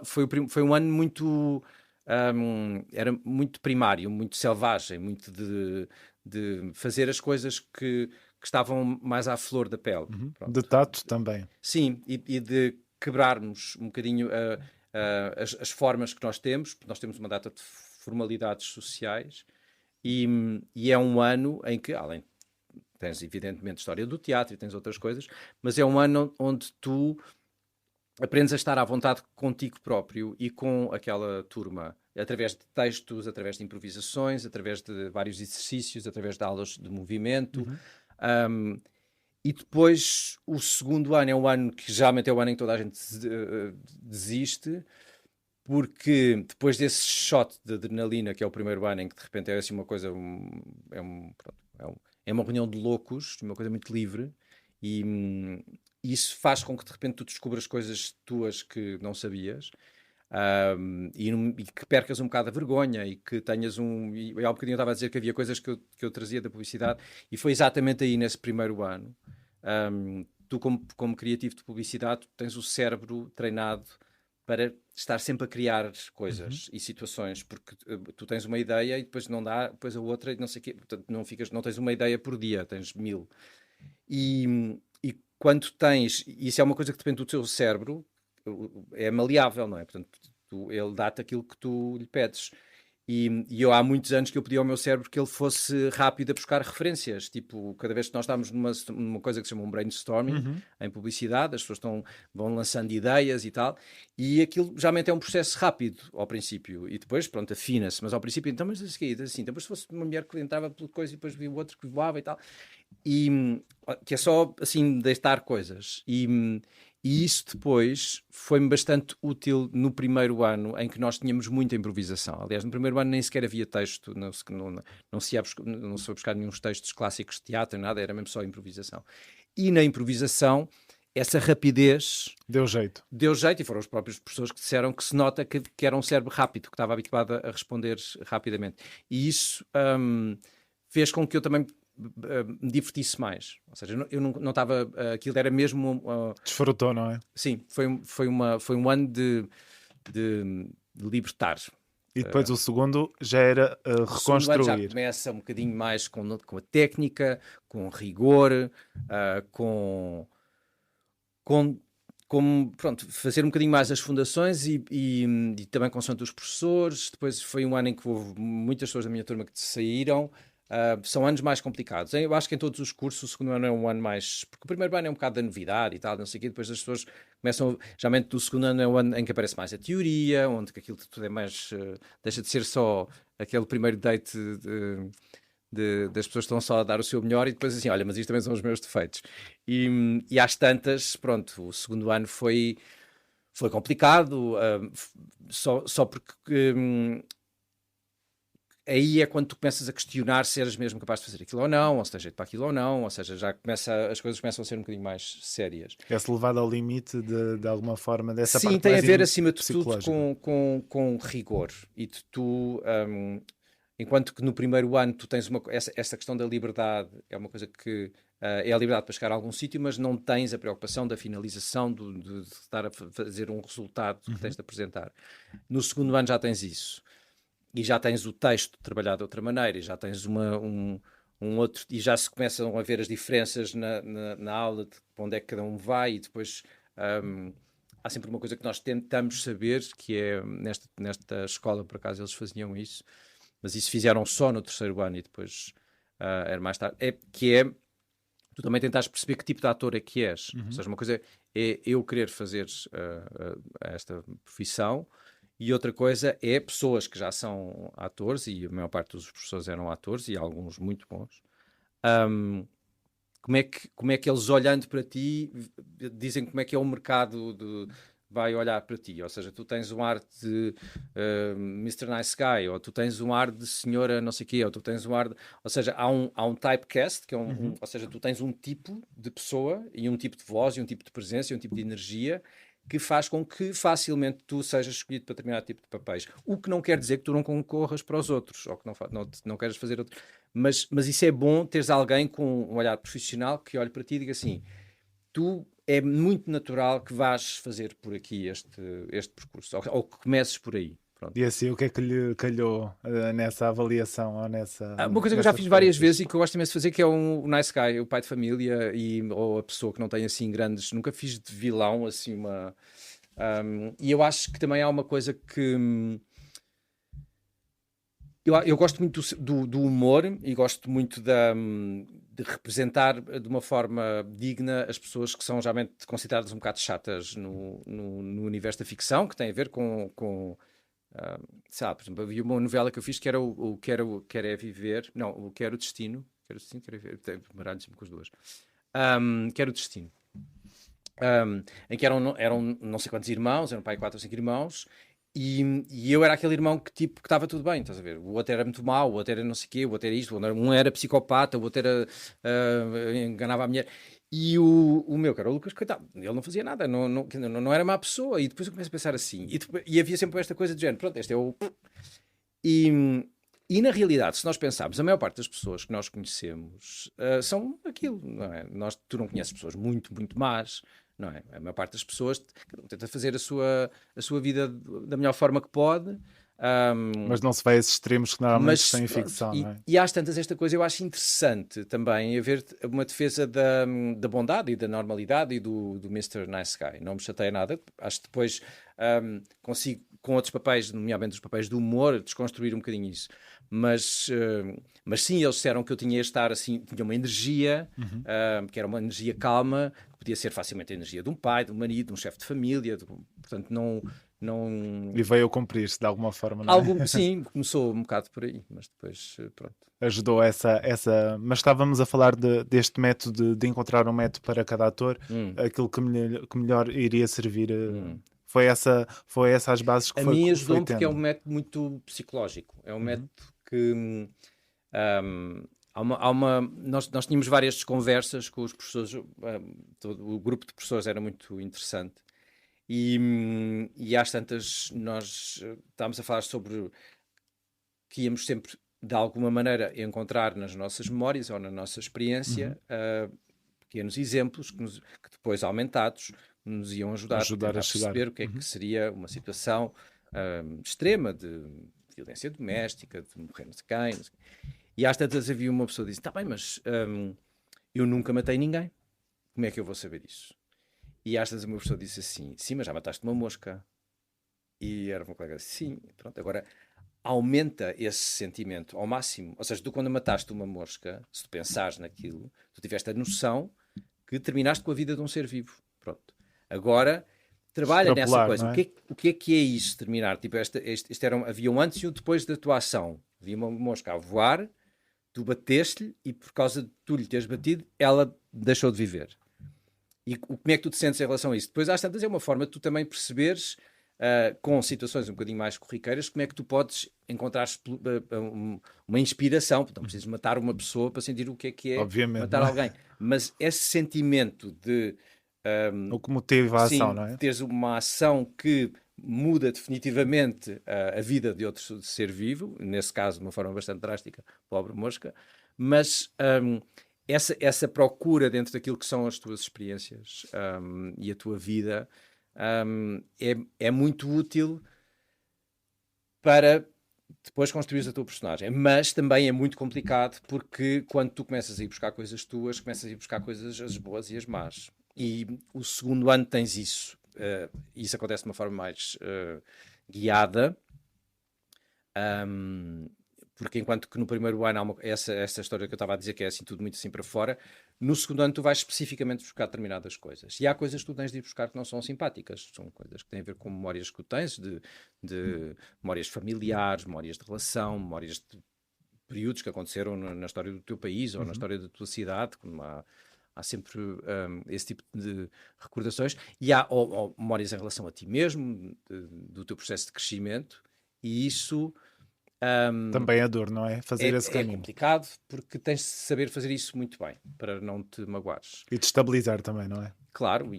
Foi um ano muito... era muito primário, muito selvagem, muito de fazer as coisas que estavam mais à flor da pele. Pronto. De tato também. Sim, e de quebrarmos um bocadinho as formas que nós temos, porque nós temos uma data de formalidades sociais, e é um ano em que, além tens evidentemente história do teatro e tens outras coisas, mas é um ano onde tu aprendes a estar à vontade contigo próprio e com aquela turma, através de textos, através de improvisações, através de vários exercícios, através de aulas de movimento. E depois o segundo ano é um ano que geralmente é o ano em que toda a gente desiste, porque depois desse shot de adrenalina, que é o primeiro ano em que de repente é assim uma coisa, é uma reunião de loucos, uma coisa muito livre, e isso faz com que de repente tu descubras coisas tuas que não sabias, e que percas um bocado a vergonha, e que tenhas e há um bocadinho eu estava a dizer que havia coisas que eu trazia da publicidade, e foi exatamente aí nesse primeiro ano. Tu como criativo de publicidade, tu tens o cérebro treinado para estar sempre a criar coisas e situações, porque tu tens uma ideia e depois não dá, depois a outra e não sei o quê, portanto não tens uma ideia por dia, tens 1000. E quando tens, isso é uma coisa que depende do teu cérebro, é maleável, não é? Portanto, ele dá-te aquilo que tu lhe pedes. E eu há muitos anos que eu pedi ao meu cérebro que ele fosse rápido a buscar referências. Tipo, cada vez que nós estamos numa coisa que se chama um brainstorming, em publicidade, as pessoas vão lançando ideias e tal, e aquilo geralmente é um processo rápido ao princípio, e depois, pronto, afina-se, mas ao princípio, então, mas assim, então, se fosse uma mulher que entrava pela coisa e depois vi o outro que voava e tal, e que é só, assim, deitar coisas. E isso depois foi-me bastante útil no primeiro ano, em que nós tínhamos muita improvisação. Aliás, no primeiro ano nem sequer havia texto, não se ia buscar nenhum textos clássicos de teatro, nada, era mesmo só improvisação. E na improvisação, essa rapidez... Deu jeito, e foram os próprios professores que disseram que se nota que era um cérebro rápido, que estava habituado a responder rapidamente. E isso fez com que eu também me divertisse mais. Ou seja, eu não estava... aquilo era mesmo... desfrutou, não é? Sim, foi um ano de libertar. E depois o segundo já era O segundo ano já reconstruir. começa um bocadinho mais com a técnica, com rigor, pronto, fazer um bocadinho mais as fundações e também consoante os professores. Depois foi um ano em que houve muitas pessoas da minha turma que saíram. São anos mais complicados. Eu acho que em todos os cursos o segundo ano é um ano mais... Porque o primeiro ano é um bocado da novidade e tal, não sei o quê. Depois as pessoas começam... Geralmente do segundo ano é o ano em que aparece mais a teoria, onde aquilo tudo é mais... deixa de ser só aquele primeiro date das pessoas que estão só a dar o seu melhor e depois assim, olha, mas isto também são os meus defeitos. E às tantas, pronto, o segundo ano foi complicado, só porque... aí é quando tu começas a questionar se eras mesmo capaz de fazer aquilo ou não, ou se tens jeito para aquilo ou não, ou seja, as coisas começam a ser um bocadinho mais sérias. É-se levado ao limite de alguma forma dessa Sim, parte tem a mais ver acima de tudo psicológica. com rigor. E enquanto que no primeiro ano tu tens essa questão da liberdade, é uma coisa que é a liberdade para chegar a algum sítio, mas não tens a preocupação da finalização, de estar a fazer um resultado que tens de apresentar. No segundo ano já tens isso. E já tens o texto trabalhado de outra maneira, e já tens um outro, e já se começam a ver as diferenças na aula, de onde é que cada um vai, e depois há sempre uma coisa que nós tentamos saber, que é, nesta escola, por acaso, eles faziam isso, mas isso fizeram só no terceiro ano, e depois era mais tarde, tu também tentares perceber que tipo de ator é que és. Ou seja, uma coisa é eu querer fazer esta profissão, e outra coisa é pessoas que já são atores, e a maior parte dos professores eram atores, e alguns muito bons. Como é que eles, olhando para ti, dizem como é que é o mercado vai olhar para ti. Ou seja, tu tens um ar de Mr. Nice Guy, ou tu tens um ar de senhora não sei o quê, ou tu tens um ar de... Ou seja, há um typecast, que é ou seja, tu tens um tipo de pessoa, e um tipo de voz, e um tipo de presença, e um tipo de energia, que faz com que facilmente tu sejas escolhido para determinado tipo de papéis. O que não quer dizer que tu não concorras para os outros, ou que não queres fazer outro. Mas isso é bom, teres alguém com um olhar profissional que olhe para ti e diga assim, tu é muito natural que vás fazer por aqui este percurso, ou que comeces por aí. Pronto. E assim, o que é que lhe calhou nessa avaliação ou nessa... Uma coisa que eu já fiz várias vezes e que eu gosto imenso de fazer, que é o nice guy, o pai de família, ou a pessoa que não tem assim grandes... Nunca fiz de vilão, assim, uma... e eu acho que também há uma coisa que... Eu gosto muito do humor e gosto muito de representar de uma forma digna as pessoas que são geralmente consideradas um bocado chatas no universo da ficção, que tem a ver com sei lá, por exemplo, havia uma novela que eu fiz que era o Quero é Viver, não, o Quero Destino, Quero é Viver, baralho-me com as duas, Quero Destino, em que eram não sei quantos irmãos, eram pai 4 ou 5 irmãos, e eu era aquele irmão que tipo que estava tudo bem, estás a ver? O outro era muito mau, o outro era não sei o quê, o outro era isto, um era psicopata, o outro era enganava a mulher. E o meu, que era o Lucas, coitado, ele não fazia nada, não era má pessoa. E depois eu começo a pensar assim, e havia sempre esta coisa de género, pronto, este é o... E na realidade, se nós pensarmos, a maior parte das pessoas que nós conhecemos são aquilo, não é? Tu não conheces pessoas muito, muito más, não é? A maior parte das pessoas tenta fazer a sua vida da melhor forma que pode. Mas não se vai a esses extremos que normalmente estão em ficção, não é? E às tantas, esta coisa eu acho interessante também, haver uma defesa da bondade e da normalidade e do Mr. Nice Guy. Não me chateia nada. Acho que depois consigo, com outros papéis, nomeadamente os papéis do humor, desconstruir um bocadinho isso. Mas sim, eles disseram que eu tinha este ar assim, tinha uma energia, que era uma energia calma, que podia ser facilmente a energia de um pai, de um marido, de um chefe de família, portanto não... E veio a cumprir-se de alguma forma, não é? Sim, começou um bocado por aí, mas depois, pronto. Ajudou essa... Mas estávamos a falar deste método, de encontrar um método para cada ator, aquilo que melhor iria servir... Foi essa as bases que a foi... mim ajudou-me porque é um tendo. método muito psicológico. É um método que... nós tínhamos várias conversas com os professores, o grupo de professores era muito interessante. E às tantas nós estávamos a falar sobre que íamos sempre de alguma maneira encontrar nas nossas memórias ou na nossa experiência pequenos exemplos que depois aumentados nos iam ajudar a perceber o que é que seria uma situação extrema de violência doméstica, de morrer não sei quem. E às tantas havia uma pessoa que disse, está bem, mas eu nunca matei ninguém, como é que eu vou saber isso? E às vezes uma pessoa disse assim, sim, mas já mataste uma mosca. E era uma colega, sim, pronto, agora aumenta esse sentimento ao máximo. Ou seja, tu quando mataste uma mosca, se tu pensares naquilo, tu tiveste a noção que terminaste com a vida de um ser vivo. Pronto. Agora, trabalha nessa coisa. É? O que é isso, terminar? Tipo, havia um antes e um depois da tua ação. Havia uma mosca a voar, tu bateste-lhe e por causa de tu lhe teres batido, ela deixou de viver. E como é que tu te sentes em relação a isso? Depois, às tantas, é uma forma de tu também perceberes, com situações um bocadinho mais corriqueiras, como é que tu podes encontrar uma inspiração. Não precisas matar uma pessoa para sentir o que é obviamente, matar alguém. Mas esse sentimento de... o que motiva a ação, não é? Teres uma ação que muda definitivamente a vida de outro ser vivo, nesse caso de uma forma bastante drástica, pobre mosca, mas... essa procura dentro daquilo que são as tuas experiências e a tua vida é muito útil para depois construires a tua personagem. Mas também é muito complicado porque quando tu começas a ir buscar coisas tuas, começas a ir buscar coisas as boas e as más. E o segundo ano tens isso. Isso acontece de uma forma mais guiada. Porque enquanto que no primeiro ano há essa história que eu estava a dizer que é assim tudo muito assim para fora, no segundo ano tu vais especificamente buscar determinadas coisas. E há coisas que tu tens de ir buscar que não são simpáticas. São coisas que têm a ver com memórias que tu tens, de memórias familiares, memórias de relação, memórias de períodos que aconteceram na história do teu país ou na história da tua cidade, como há há sempre esse tipo de recordações, e há ou memórias em relação a ti mesmo, do teu processo de crescimento, e isso Também é dor, não é? Fazer esse é caminho. complicado, porque tens de saber fazer isso muito bem, para não te magoares. E de estabilizar também, não é? Claro,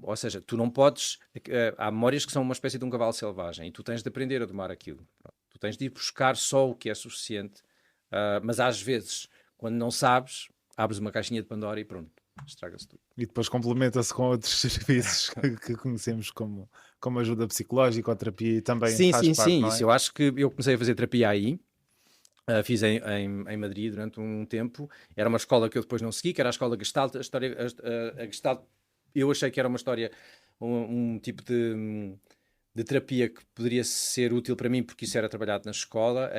ou seja, tu não podes. Há memórias que são uma espécie de um cavalo selvagem e tu tens de aprender a domar aquilo. Tu tens de ir buscar só o que é suficiente, mas às vezes, quando não sabes, abres uma caixinha de Pandora e pronto, estraga-se tudo. E depois complementa-se com outros serviços que conhecemos como ajuda psicológica ou terapia e também Sim, faz sim, parte, sim. não é? Isso, eu acho que eu comecei a fazer terapia aí. Fiz em Madrid durante um tempo. Era uma escola que eu depois não segui, que era a escola Gestalt. A Gestalt, eu achei que era uma história, um tipo de terapia que poderia ser útil para mim, porque isso era trabalhado na escola.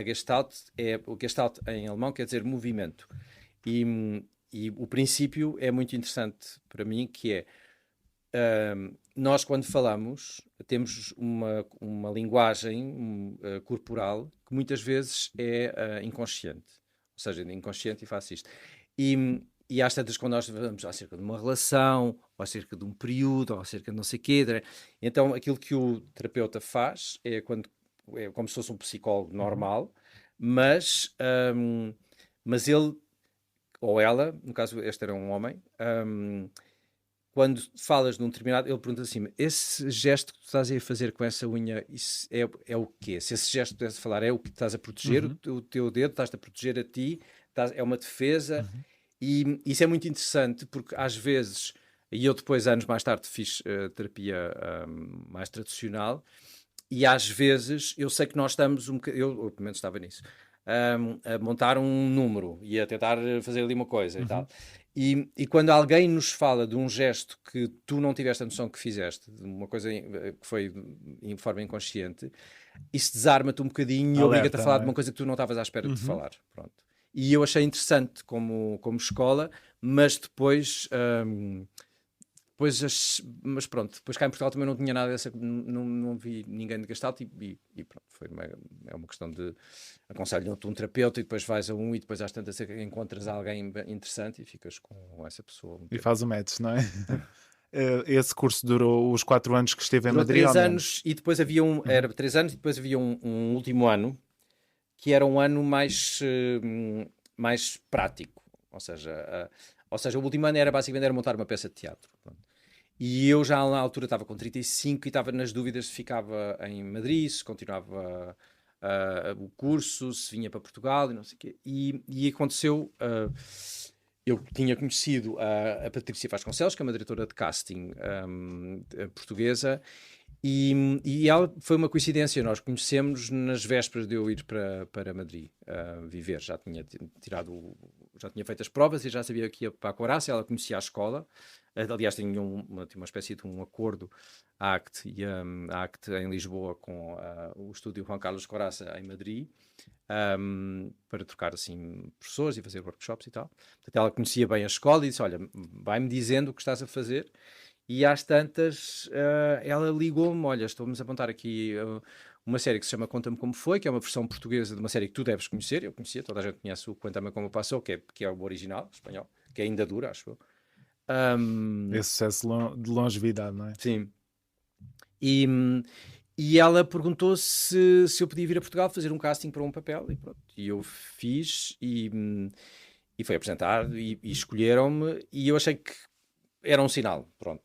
O Gestalt em alemão quer dizer movimento. E o princípio é muito interessante para mim, que é nós, quando falamos, temos uma linguagem corporal que muitas vezes é inconsciente. Ou seja, inconsciente, e faço isto. E às tantas, quando nós falamos acerca de uma relação, ou acerca de um período, ou acerca de não sei o quê, então aquilo que o terapeuta faz é como se fosse um psicólogo normal, mas ele, ou ela, no caso este era um homem, quando falas de um determinado, ele pergunta assim: esse gesto que tu estás a fazer com essa unha, isso é o quê? Se esse gesto que estás a falar é o que estás a proteger, o teu dedo, estás-te a proteger a ti, é uma defesa, e isso é muito interessante, porque às vezes, e eu depois, anos mais tarde, fiz terapia mais tradicional, e às vezes eu sei que nós estamos um bocadinho, eu pelo menos estava nisso, a montar um número e a tentar fazer ali uma coisa e tal. E quando alguém nos fala de um gesto que tu não tiveste a noção que fizeste, de uma coisa que foi em forma inconsciente, isso desarma-te um bocadinho e obriga-te a falar de uma coisa que tu não estavas à espera de falar. Pronto. E eu achei interessante como escola, mas depois... mas pronto, depois cá em Portugal também não tinha nada dessa, não vi ninguém de Gestalt e pronto, é uma questão de aconselho-te um terapeuta e depois vais a e depois às tantas encontras alguém interessante e ficas com essa pessoa. E faz o match, não é? Esse curso durou os 4 anos que esteve em Madrid? 3 anos e depois havia era 3 anos e depois havia um último ano que era um ano mais prático, ou seja, o último ano era basicamente montar uma peça de teatro. Pronto. E eu já na altura estava com 35 e estava nas dúvidas se ficava em Madrid, se continuava o curso, se vinha para Portugal e não sei o quê. E aconteceu, eu tinha conhecido a Patrícia Vasconcelos, que é uma diretora de casting portuguesa, e ela foi uma coincidência, nós conhecemos nas vésperas de eu ir para Madrid viver, já tinha feito as provas e já sabia que ia para a Corácia, ela conhecia a escola, aliás tinha uma espécie de um acordo a ACT em Lisboa com o estúdio Juan Carlos Coraça em Madrid, para trocar assim professores e fazer workshops e tal. Portanto, ela conhecia bem a escola e disse: olha, vai-me dizendo o que estás a fazer. E às tantas, ela ligou-me: olha, estamos a montar aqui uma série que se chama Conta-me Como Foi, que é uma versão portuguesa de uma série que tu deves conhecer. Eu conhecia, toda a gente conhece o Conta-me Como Passou, que é o original espanhol, que ainda dura, acho eu. Esse sucesso de longevidade, não é? Sim. E ela perguntou se eu podia vir a Portugal fazer um casting para um papel, e pronto. E eu fiz, e foi apresentado, e escolheram-me, e eu achei que era um sinal, pronto.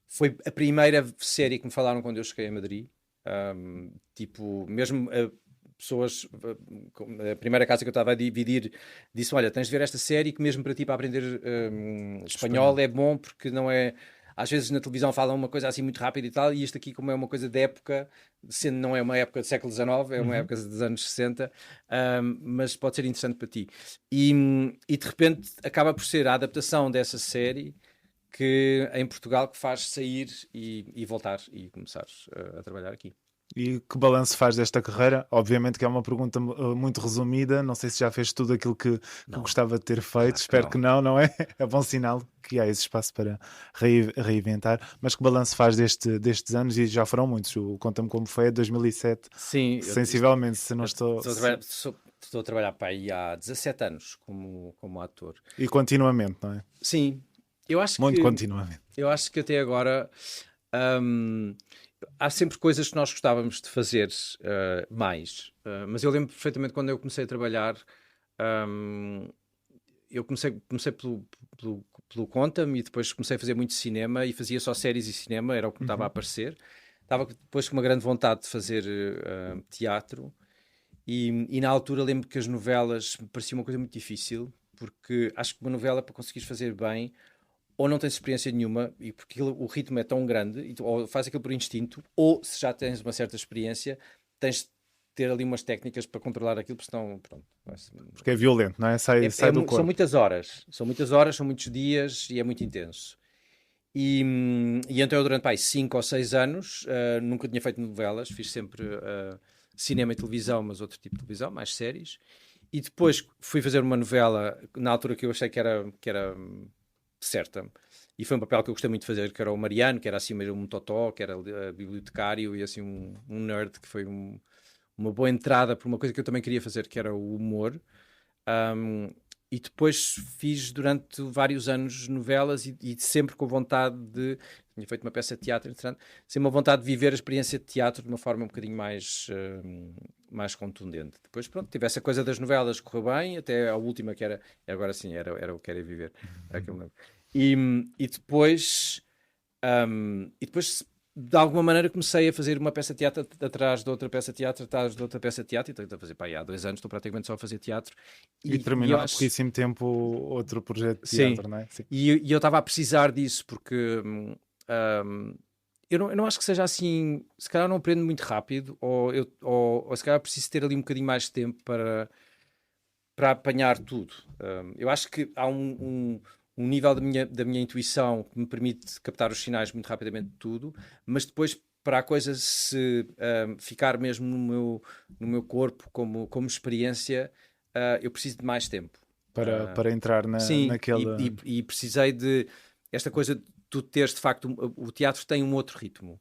Foi a primeira série que me falaram quando eu cheguei a Madrid. Tipo, mesmo pessoas, a primeira casa que eu estava a dividir disse: olha, tens de ver esta série que mesmo para ti, para aprender espanhol é bom, porque não é... Às vezes na televisão falam uma coisa assim muito rápida e tal, e isto aqui, como é uma coisa de época, sendo não é uma época do século XIX, é uma época dos anos 60, mas pode ser interessante para ti. E de repente acaba por ser a adaptação dessa série que em Portugal que faz sair e voltar e começar a trabalhar aqui. E que balanço faz desta carreira? Obviamente que é uma pergunta muito resumida, não sei se já fez tudo aquilo que gostava de ter feito, espero que não é? É bom sinal que há esse espaço para reinventar, mas que balanço faz destes anos? E já foram muitos, Conta-me Como Foi, 2007, sim, sensivelmente, se não estou... estou a trabalhar para aí há 17 anos como ator. E continuamente, não é? Sim, eu acho Muito que, continuamente. eu acho que até agora hum, há sempre coisas que nós gostávamos de fazer mais. Mas eu lembro perfeitamente quando eu comecei a trabalhar, hum, eu comecei pelo Conta-me e depois comecei a fazer muito cinema e fazia só séries e cinema, era o que me estava a aparecer. Estava depois com uma grande vontade de fazer teatro e na altura lembro que as novelas me pareciam uma coisa muito difícil, porque acho que uma novela para conseguires fazer bem ou não tens experiência nenhuma e porque o ritmo é tão grande ou faz aquilo por instinto, ou se já tens uma certa experiência, tens de ter ali umas técnicas para controlar aquilo, porque senão, pronto, Porque é violento, não é? Sai do são corpo. muitas horas, são muitos dias e é muito intenso. E então eu durante 5 ou 6 anos nunca tinha feito novelas, fiz sempre cinema e televisão, mas outro tipo de televisão, mais séries. E depois fui fazer uma novela na altura que eu achei que era certa. E foi um papel que eu gostei muito de fazer, que era o Mariano, que era assim mesmo um totó, que era bibliotecário e assim um nerd, que foi uma boa entrada para uma coisa que eu também queria fazer, que era o humor. E depois fiz durante vários anos novelas e sempre com vontade de... Tinha feito uma peça de teatro, interessante, sempre uma vontade de viver a experiência de teatro de uma forma um bocadinho mais contundente. Depois, pronto, tive essa coisa das novelas, correu bem, até a última que era... Agora sim, era o que era viver. Era aquilo mesmo. E depois... e depois de alguma maneira comecei a fazer uma peça de teatro atrás de outra peça de teatro, atrás de outra peça de teatro, e estou a fazer, há 2 anos estou praticamente só a fazer teatro. E terminou há pouquíssimo tempo outro projeto de teatro, sim, não é? Sim. E eu estava a precisar disso, porque eu não acho que seja assim, se calhar não aprendo muito rápido, ou se calhar preciso ter ali um bocadinho mais de tempo para apanhar tudo. Eu acho que há um nível da minha intuição que me permite captar os sinais muito rapidamente de tudo, mas depois para a coisa se ficar mesmo no meu corpo como experiência, eu preciso de mais tempo. Para entrar Sim, naquela... e precisei de esta coisa de tu teres de facto, o teatro tem um outro ritmo.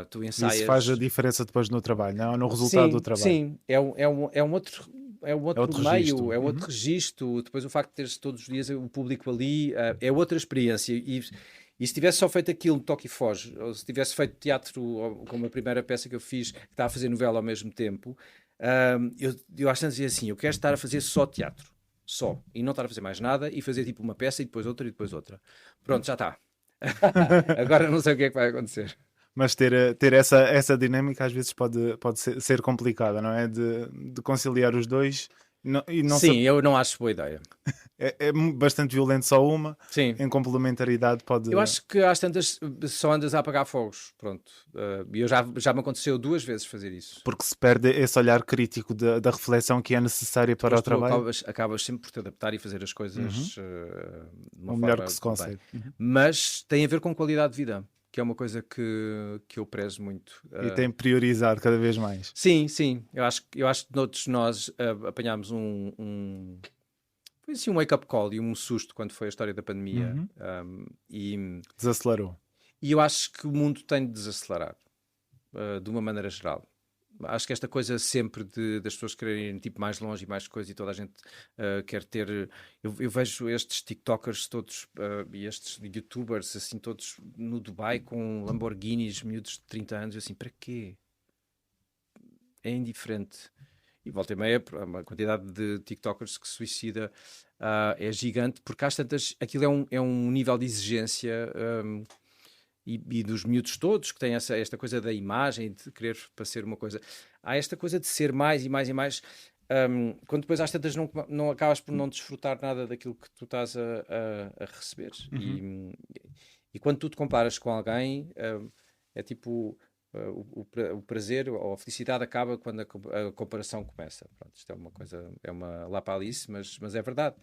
Tu ensaias... Isso faz a diferença depois no trabalho, não? No resultado do trabalho. Sim, é um outro outro meio, registro. é outro registro. Depois o facto de teres todos os dias o público ali é outra experiência. E se tivesse só feito aquilo, toque e foge, ou se tivesse feito teatro, como a primeira peça que eu fiz, que estava a fazer novela ao mesmo tempo, eu acho que dizia assim: eu quero estar a fazer só teatro, só, e não estar a fazer mais nada, e fazer tipo uma peça e depois outra e depois outra. Pronto, já está. Agora não sei o que é que vai acontecer. Mas ter essa dinâmica às vezes pode ser complicada, não é? De conciliar os dois. Sim, eu não acho boa ideia. É bastante violento só uma. Sim. Em complementaridade pode... Eu acho que às tantas só andas a apagar fogos. Pronto. E já me aconteceu 2 vezes fazer isso. Porque se perde esse olhar crítico da reflexão que é necessária para o trabalho. Acabas sempre por te adaptar e fazer as coisas de uma o forma melhor que se consegue. Mas tem a ver com qualidade de vida, que é uma coisa que eu prezo muito. E tem priorizado cada vez mais. Sim. Eu acho que todos nós apanhámos foi assim um wake-up call e um susto quando foi a história da pandemia. Desacelerou. E eu acho que o mundo tem de desacelerar, de uma maneira geral. Acho que esta coisa sempre das pessoas quererem ir tipo, mais longe e mais coisa, e toda a gente quer ter... Eu vejo estes TikTokers todos e estes YouTubers assim todos no Dubai com Lamborghinis, miúdos de 30 anos, e assim, para quê? É indiferente. E volta e meia, a quantidade de TikTokers que se suicida é gigante, porque às tantas, aquilo é um nível de exigência e dos miúdos todos que têm esta coisa da imagem, de querer para ser uma coisa. Há esta coisa de ser mais e mais e mais, quando depois às tantas não acabas por não desfrutar nada daquilo que tu estás a receber. E quando tu te comparas com alguém, é tipo... O prazer ou a felicidade acaba quando a comparação começa. Pronto, isto é uma coisa, é uma lapalice, mas é verdade.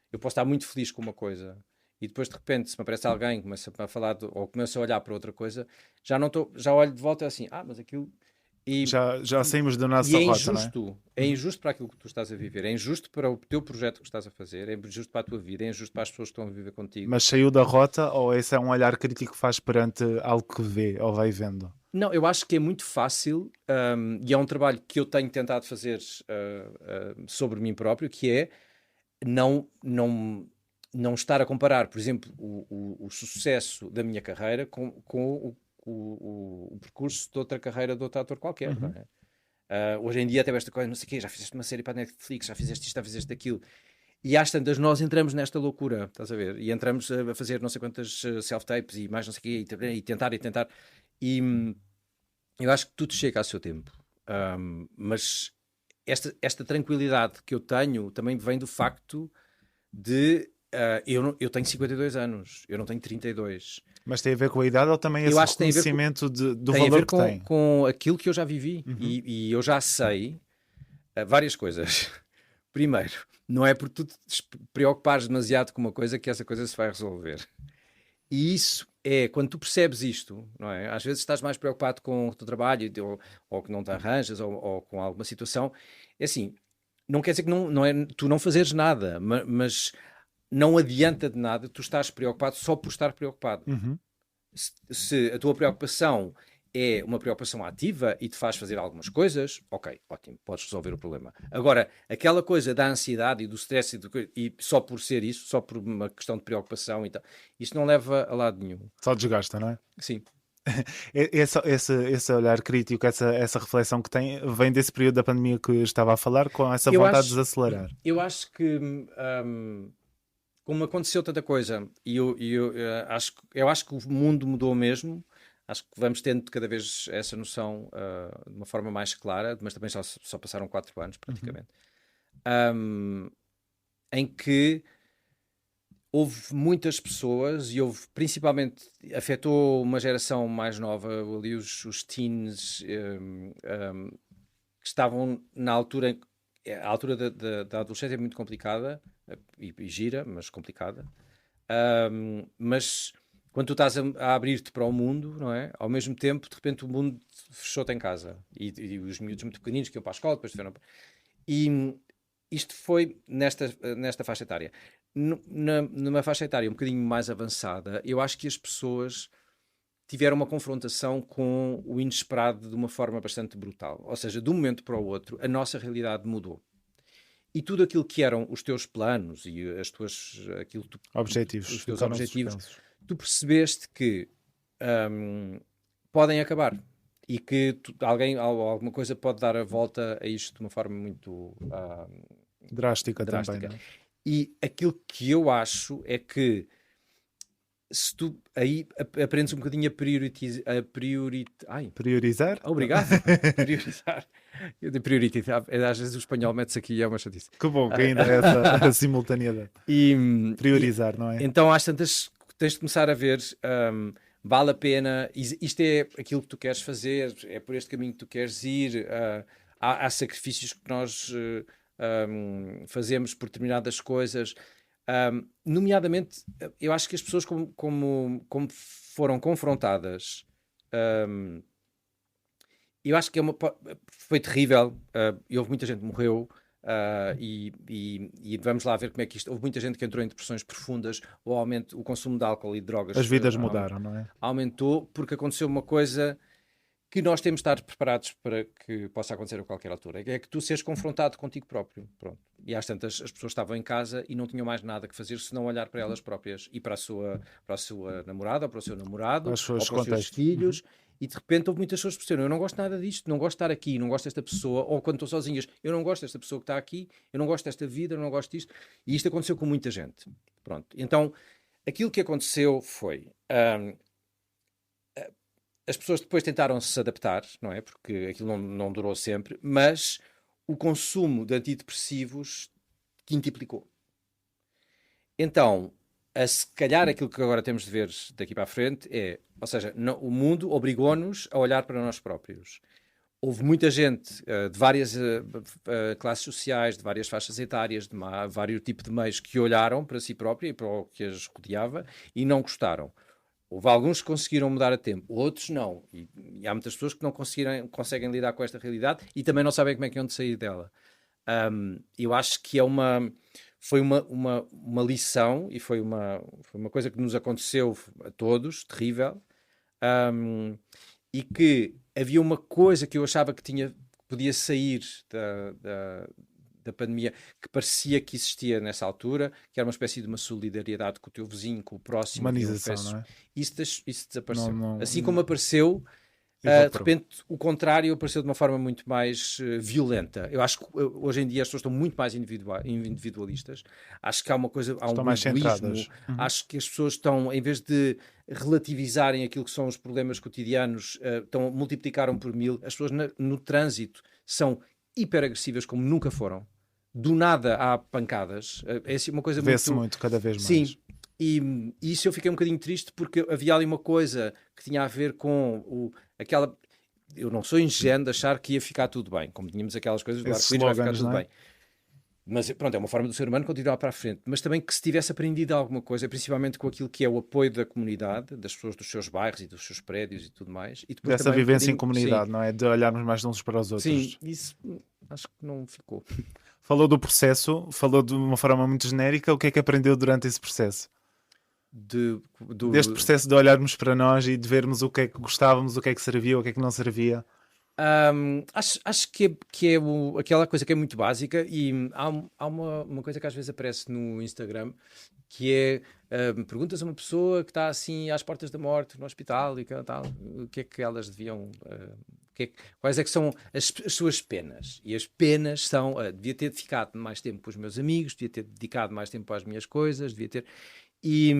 Eu posso estar muito feliz com uma coisa e depois de repente, se me aparece alguém, começa a falar ou começa a olhar para outra coisa, já olho de volta assim, mas aquilo... Já saímos da nossa rota, injusto, não é? É injusto para aquilo que tu estás a viver, é injusto para o teu projeto que estás a fazer, é injusto para a tua vida, é injusto para as pessoas que estão a viver contigo. Mas saiu da rota ou esse é um olhar crítico que faz perante algo que vê ou vai vendo? Não, eu acho que é muito fácil, e é um trabalho que eu tenho tentado fazer sobre mim próprio, que é não estar a comparar, por exemplo, o sucesso da minha carreira com o percurso de outra carreira de outro ator qualquer, não é? Hoje em dia até esta coisa, não sei o quê, já fizeste uma série para a Netflix, já fizeste isto, já fizeste aquilo. E às tantas nós entramos nesta loucura, estás a ver? E entramos a fazer não sei quantas self-tapes e mais não sei o quê, e tentar. E eu acho que tudo chega ao seu tempo. Mas esta tranquilidade que eu tenho também vem do facto de... eu tenho 52 anos, eu não tenho 32. Mas tem a ver com a idade ou também Eu esse acho que tem a ver reconhecimento do tem a valor ver que tem? com aquilo que eu já vivi. E eu já sei várias coisas. Primeiro, não é por tu te preocupares demasiado com uma coisa que essa coisa se vai resolver. E isso é, quando tu percebes isto, não é? Às vezes estás mais preocupado com o teu trabalho ou que não te arranjas ou com alguma situação. É assim, não quer dizer que não é tu não fazeres nada, mas não adianta de nada tu estás preocupado só por estar preocupado. Se a tua preocupação é uma preocupação ativa e te faz fazer algumas coisas, ok, ótimo, podes resolver o problema. Agora, aquela coisa da ansiedade e do stress e só por ser isso, só por uma questão de preocupação e tal, isso não leva a lado nenhum. Só desgasta, não é? Sim. Esse olhar crítico, essa reflexão que tem, vem desse período da pandemia que estava a falar, com essa vontade de desacelerar. Eu acho que como aconteceu tanta coisa e eu acho que o mundo mudou mesmo. Acho que vamos tendo cada vez essa noção de uma forma mais clara, mas também só passaram 4 anos, praticamente. Em que houve muitas pessoas e houve, principalmente, afetou uma geração mais nova, ali os teens, que estavam na altura... A altura da adolescência é muito complicada, e gira, mas complicada. Mas... Quando tu estás a abrir-te para o mundo, não é? Ao mesmo tempo, de repente, o mundo fechou-te em casa. E os miúdos muito pequeninos que iam para a escola, depois tiveram... E isto foi nesta faixa etária. Numa faixa etária um bocadinho mais avançada, eu acho que as pessoas tiveram uma confrontação com o inesperado de uma forma bastante brutal. Ou seja, de um momento para o outro, a nossa realidade mudou. E tudo aquilo que eram os teus planos e os teus objetivos, tu percebeste que podem acabar e que alguém ou alguma coisa pode dar a volta a isto de uma forma muito drástica. Também, não é? E aquilo que eu acho é que se tu aí aprendes um bocadinho a priorizar. Obrigado. Priorizar. Eu de priorizar. Às vezes o espanhol mete-se aqui e é uma chatice. Que bom que ainda é essa simultaneidade. Priorizar, não é? Então às tantas tens de começar a ver, vale a pena, isto é aquilo que tu queres fazer, é por este caminho que tu queres ir, há sacrifícios que nós fazemos por determinadas coisas. Nomeadamente, eu acho que as pessoas como foram confrontadas, eu acho que foi terrível, e houve muita gente que morreu, e vamos lá ver como é que isto... Houve muita gente que entrou em depressões profundas, o consumo de álcool e de drogas... As vidas mudaram, não é? Aumentou porque aconteceu uma coisa que nós temos de estar preparados para que possa acontecer a qualquer altura. É que tu seres confrontado contigo próprio. Pronto. E às tantas, as pessoas estavam em casa e não tinham mais nada que fazer senão olhar para elas próprias e para a sua namorada, ou para o seu namorado, ou para os seus filhos. E de repente houve muitas pessoas que perceberam: eu não gosto nada disto, não gosto de estar aqui, não gosto desta pessoa, ou quando estou sozinhas, eu não gosto desta pessoa que está aqui, eu não gosto desta vida, eu não gosto disto. E isto aconteceu com muita gente. Pronto. Então, aquilo que aconteceu foi... as pessoas depois tentaram se adaptar, não é? Porque aquilo não durou sempre, mas o consumo de antidepressivos quintuplicou. Então, se calhar aquilo que agora temos de ver daqui para a frente é, ou seja, o mundo obrigou-nos a olhar para nós próprios. Houve muita gente de várias classes sociais, de várias faixas etárias, de vários tipos de meios que olharam para si própria e para o que as rodeava e não gostaram. Houve alguns que conseguiram mudar a tempo, outros não. E há muitas pessoas que não conseguem lidar com esta realidade e também não sabem como é que vão sair dela. Eu acho que foi uma lição e foi uma coisa que nos aconteceu a todos, terrível. e que havia uma coisa que eu achava que podia sair da pandemia, que parecia que existia nessa altura, que era uma espécie de uma solidariedade com o teu vizinho, com o próximo. Humanização, não é? Isso desapareceu. Não, Assim como apareceu, de repente o contrário apareceu de uma forma muito mais violenta. Eu acho que hoje em dia as pessoas estão muito mais individualistas. Acho que há uma coisa, há Estão um mais egoísmo. centradas. Acho que as pessoas estão, em vez de relativizarem aquilo que são os problemas cotidianos, multiplicaram por 1000. As pessoas no trânsito são hiper agressivas como nunca foram. Do nada há pancadas. É assim uma coisa Vê-se muito, cada vez mais. Sim. E isso eu fiquei um bocadinho triste porque havia ali uma coisa que tinha a ver com aquela. Eu não sou ingênuo de achar que ia ficar tudo bem, como tínhamos aquelas coisas do arco-íris, vai ficar tudo bem. Mas pronto, é uma forma do ser humano continuar para a frente. Mas também que se tivesse aprendido alguma coisa, principalmente com aquilo que é o apoio da comunidade, das pessoas dos seus bairros e dos seus prédios e tudo mais. E depois dessa vivência em comunidade, sim, não é? De olharmos mais uns para os outros. Sim, isso acho que não ficou. Falou do processo, falou de uma forma muito genérica. O que é que aprendeu durante esse processo? Deste processo de olharmos para nós e de vermos o que é que gostávamos, o que é que servia, o que é que não servia. Acho que é aquela coisa que é muito básica e há uma coisa que às vezes aparece no Instagram que é perguntas a uma pessoa que está assim às portas da morte no hospital e tal, o que é que elas deviam quais é que são as suas penas, e as penas são devia ter ficado mais tempo com os meus amigos, devia ter dedicado mais tempo às minhas coisas, devia ter e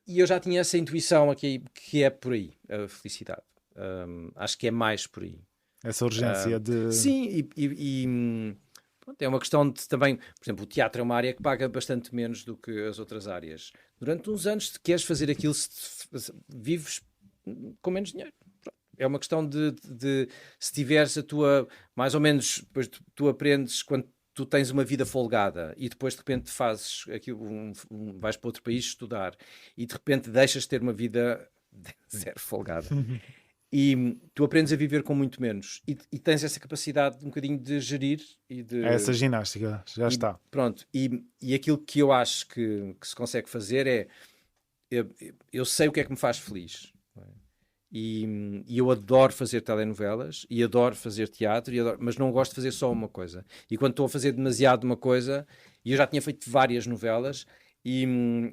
eu já tinha essa intuição aqui que é por aí a felicidade. Acho que é mais por aí. Essa urgência de... Sim, pronto, é uma questão de também, por exemplo, o teatro é uma área que paga bastante menos do que as outras áreas. Durante uns anos, se queres fazer aquilo, vives com menos dinheiro. Pronto. É uma questão de se tiveres a tua, mais ou menos, depois tu aprendes quando tu tens uma vida folgada e depois de repente fazes aquilo, vais para outro país estudar e de repente deixas de ter uma vida zero folgada. E tu aprendes a viver com muito menos e tens essa capacidade um bocadinho de gerir e de... Essa ginástica, já está. Pronto, e aquilo que eu acho que se consegue fazer é eu sei o que é que me faz feliz. E eu adoro fazer telenovelas e adoro fazer teatro, mas não gosto de fazer só uma coisa. E quando estou a fazer demasiado uma coisa, e eu já tinha feito várias novelas, e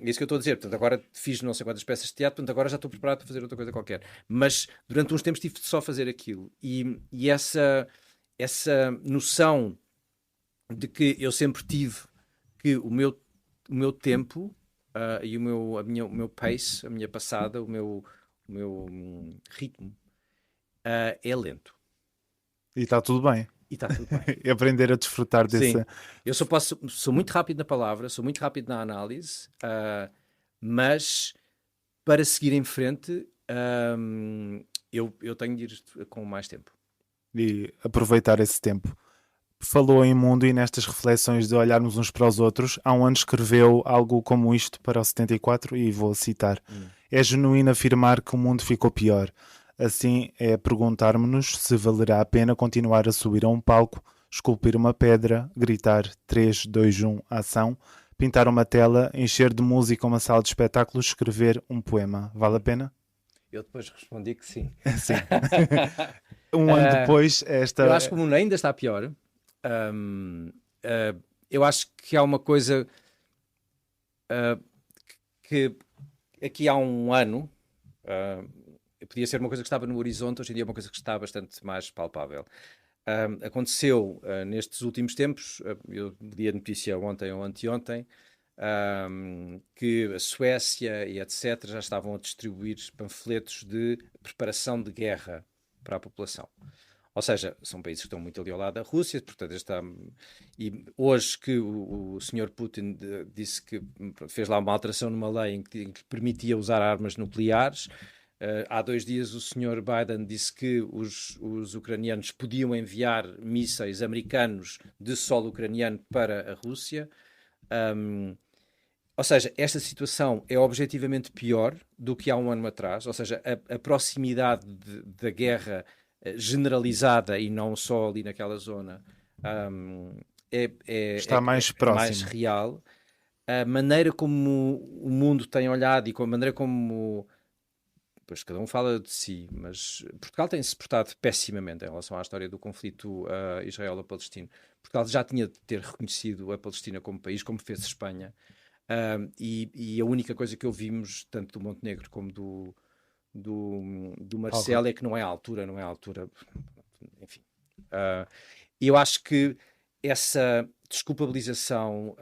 é isso que eu estou a dizer. Portanto, agora fiz não sei quantas peças de teatro, portanto, agora já estou preparado para fazer outra coisa qualquer. Mas durante uns tempos tive de só fazer aquilo. E essa noção de que eu sempre tive que o meu tempo e o meu pace, a minha passada, o meu ritmo é lento. E está tudo bem. E está tudo bem. E aprender a desfrutar desse... Sim. Eu sou muito rápido na palavra, sou muito rápido na análise, mas para seguir em frente eu tenho de ir com mais tempo. E aproveitar esse tempo. Falou em mundo e nestas reflexões de olharmos uns para os outros, há um ano escreveu algo como isto para o 74 e vou citar. É genuíno afirmar que o mundo ficou pior. Assim é perguntarmos-nos se valerá a pena continuar a subir a um palco, esculpir uma pedra, gritar 3, 2, 1, ação, pintar uma tela, encher de música uma sala de espetáculos, escrever um poema. Vale a pena? Eu depois respondi que sim. Sim. Um ano depois, esta... Eu acho que o mundo ainda está pior. Eu acho que há uma coisa que aqui há um ano podia ser uma coisa que estava no horizonte, hoje em dia é uma coisa que está bastante mais palpável. Aconteceu nestes últimos tempos, eu li a notícia ontem ou anteontem, que a Suécia e etc. já estavam a distribuir panfletos de preparação de guerra para a população. Ou seja, são países que estão muito ali ao lado da Rússia, portanto e hoje que o Sr. Putin disse que fez lá uma alteração numa lei em que permitia usar armas nucleares. Há 2 dias o Sr. Biden disse que os ucranianos podiam enviar mísseis americanos de solo ucraniano para a Rússia. Ou seja, esta situação é objetivamente pior do que há um ano atrás, ou seja, a proximidade da guerra generalizada e não só ali naquela zona está mais próximo, mais real. A maneira como o mundo tem olhado e com a maneira como depois cada um fala de si, mas Portugal tem-se portado pessimamente em relação à história do conflito Israelo-Palestino. Portugal já tinha de ter reconhecido a Palestina como país, como fez Espanha, e a única coisa que ouvimos, tanto do Montenegro como do Marcelo, é que não é a altura, enfim. Eu acho que essa desculpabilização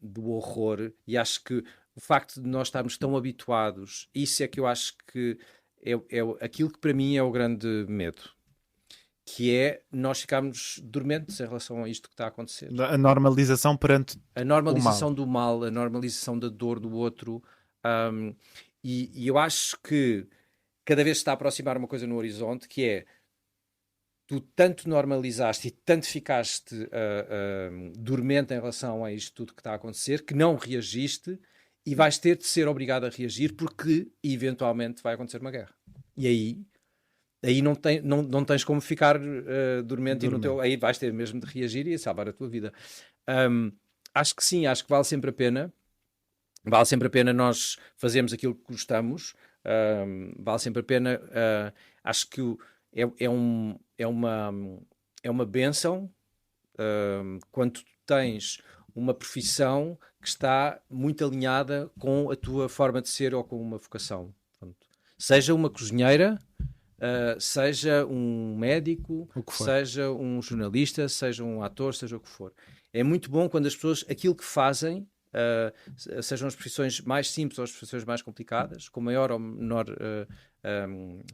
do horror, e acho que o facto de nós estarmos tão habituados, isso é que eu acho que é aquilo que para mim é o grande medo, que é nós ficarmos dormentes em relação a isto que está a acontecer. A normalização perante a normalização do mal, a normalização da dor do outro, e eu acho que cada vez se está a aproximar uma coisa no horizonte, que é tu tanto normalizaste e tanto ficaste dormente em relação a isto tudo que está a acontecer, que não reagiste e vais ter de ser obrigado a reagir porque eventualmente vai acontecer uma guerra. E aí não tens como ficar dormente. Aí vais ter mesmo de reagir e salvar a tua vida. Acho que sim, acho que vale sempre a pena. Vale sempre a pena nós fazermos aquilo que gostamos. Vale sempre a pena. Acho que é uma bênção quando tu tens uma profissão que está muito alinhada com a tua forma de ser ou com uma vocação. Portanto, seja uma cozinheira, seja um médico, seja um jornalista, seja um ator, seja o que for. É muito bom quando as pessoas, aquilo que fazem, sejam as profissões mais simples ou as profissões mais complicadas, com maior ou menor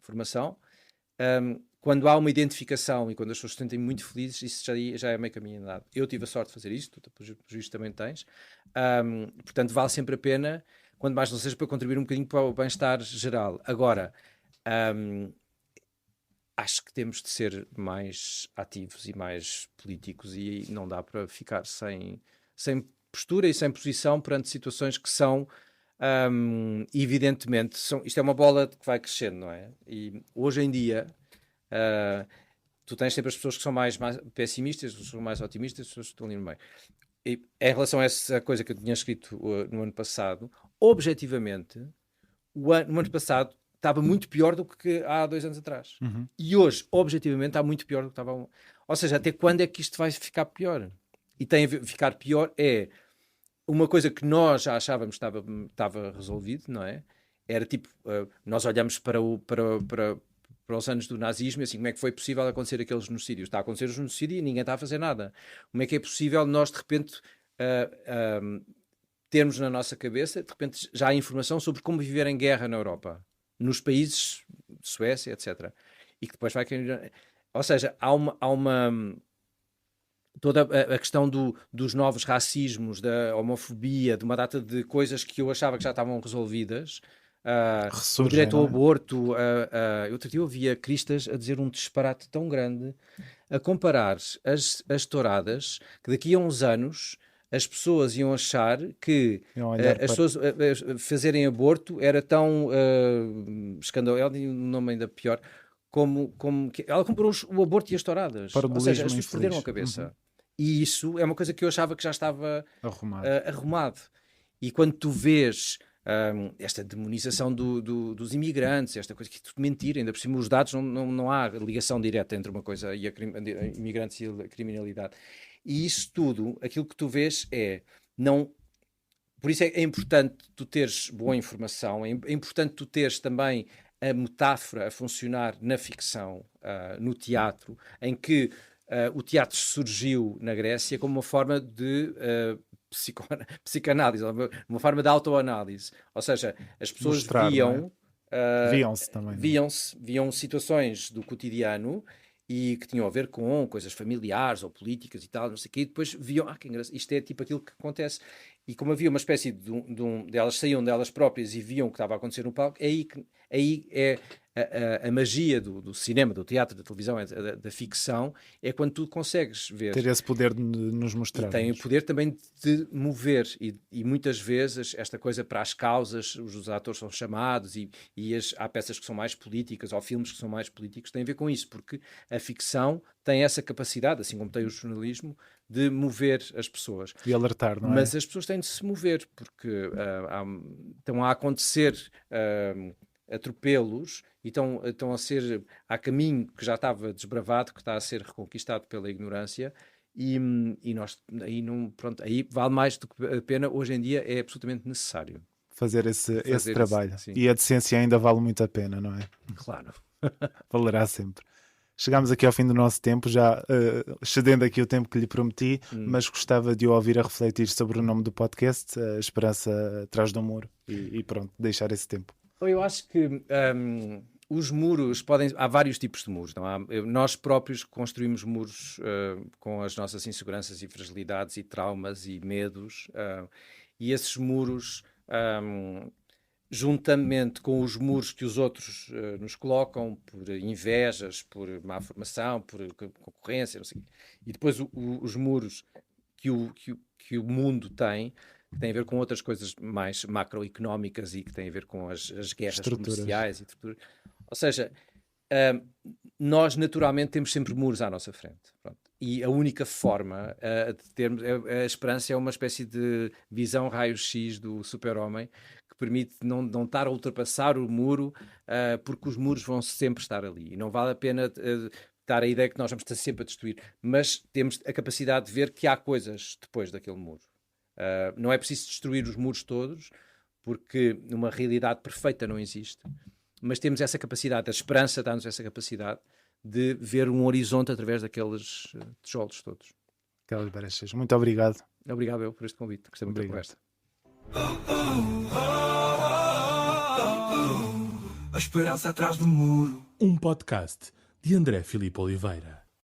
formação, quando há uma identificação e quando as pessoas se sentem muito felizes, isso já é meio caminho andado. Eu tive a sorte de fazer isto, tu, pelo visto, também tens. Portanto, vale sempre a pena, quando mais não seja para contribuir um bocadinho para o bem-estar geral. Agora, acho que temos de ser mais ativos e mais políticos e não dá para ficar sem postura e sem posição perante situações que são, evidentemente, isto é uma bola que vai crescendo, não é? E hoje em dia, tu tens sempre as pessoas que são mais pessimistas, as pessoas que são mais otimistas, as pessoas que estão ali no meio. E, em relação a essa coisa que eu tinha escrito no ano passado, objetivamente, no ano passado estava muito pior do que há 2 anos atrás. Uhum. E hoje, objetivamente, está muito pior do que estava. Ou seja, até quando é que isto vai ficar pior? E tem a ficar pior é uma coisa que nós já achávamos que estava resolvido, não é? Era tipo, nós olhamos para os anos do nazismo e assim, como é que foi possível acontecer aqueles genocídios? Está a acontecer o genocídio e ninguém está a fazer nada. Como é que é possível nós, de repente, termos na nossa cabeça, de repente, já há informação sobre como viver em guerra na Europa, nos países de Suécia, etc. E que depois vai... Ou seja, há uma toda a questão dos novos racismos, da homofobia, de uma data de coisas que eu achava que já estavam resolvidas, o direito ao aborto. Outro dia eu ouvia Cristas a dizer um disparate tão grande, a comparar as touradas, que daqui a uns anos as pessoas iam achar que as pessoas fazerem aborto era tão escandaloso, e um nome ainda pior, como que ela comparou o aborto e as touradas. Ou seja, as pessoas perderam a cabeça. Uhum. E isso é uma coisa que eu achava que já estava arrumado. E quando tu vês esta demonização dos imigrantes, esta coisa que é tudo mentira, ainda por cima os dados, não há ligação direta entre uma coisa e imigrantes e a criminalidade. E isso tudo, aquilo que tu vês por isso é importante tu teres boa informação, é importante tu teres também a metáfora a funcionar na ficção, no teatro, em que o teatro surgiu na Grécia como uma forma de psicanálise, uma forma de autoanálise. Ou seja, as pessoas viam-se também. Viam situações do cotidiano e que tinham a ver com coisas familiares ou políticas e tal, não sei o quê, e depois viam, que engraçado, isto é tipo aquilo que acontece. E como havia uma espécie de elas saíam delas próprias e viam o que estava a acontecer no palco, aí é a magia do cinema, do teatro, da televisão, da ficção, é quando tu consegues ver. Ter esse poder de nos mostrar. E tem o poder também de mover, e muitas vezes esta coisa para as causas, os atores são chamados e há peças que são mais políticas ou filmes que são mais políticos, tem a ver com isso, porque a ficção tem essa capacidade, assim como tem o jornalismo, de mover as pessoas. E alertar, não é? Mas as pessoas têm de se mover, porque estão a acontecer atropelos e estão a ser a caminho que já estava desbravado, que está a ser reconquistado pela ignorância. E nós aí vale mais do que a pena. Hoje em dia é absolutamente necessário fazer esse trabalho. Sim. E a decência ainda vale muito a pena, não é? Claro. Valerá sempre. Chegámos aqui ao fim do nosso tempo, já excedendo aqui o tempo que lhe prometi, mas gostava de o ouvir a refletir sobre o nome do podcast, A Esperança Atrás do Muro, e pronto, deixar esse tempo. Eu acho que os muros há vários tipos de muros. Não há? Nós próprios construímos muros com as nossas inseguranças e fragilidades e traumas e medos, e esses muros, juntamente com os muros que os outros nos colocam por invejas, por má formação, por concorrência, não sei, e depois os muros que o mundo tem, que tem a ver com outras coisas mais macroeconómicas e que tem a ver com as guerras comerciais. Ou seja, nós naturalmente temos sempre muros à nossa frente. Pronto. E a única forma de termos... A esperança é uma espécie de visão raio-x do super-homem que permite não estar a ultrapassar o muro, porque os muros vão sempre estar ali. E não vale a pena dar a ideia que nós vamos estar sempre a destruir. Mas temos a capacidade de ver que há coisas depois daquele muro. Não é preciso destruir os muros todos, porque uma realidade perfeita não existe. Mas temos essa capacidade, a esperança dá-nos essa capacidade de ver um horizonte através daqueles tijolos todos. Carlos Berechas, muito obrigado. Obrigado eu por este convite, gostei muito da conversa. A esperança atrás do muro. Um podcast de André Filipe Oliveira.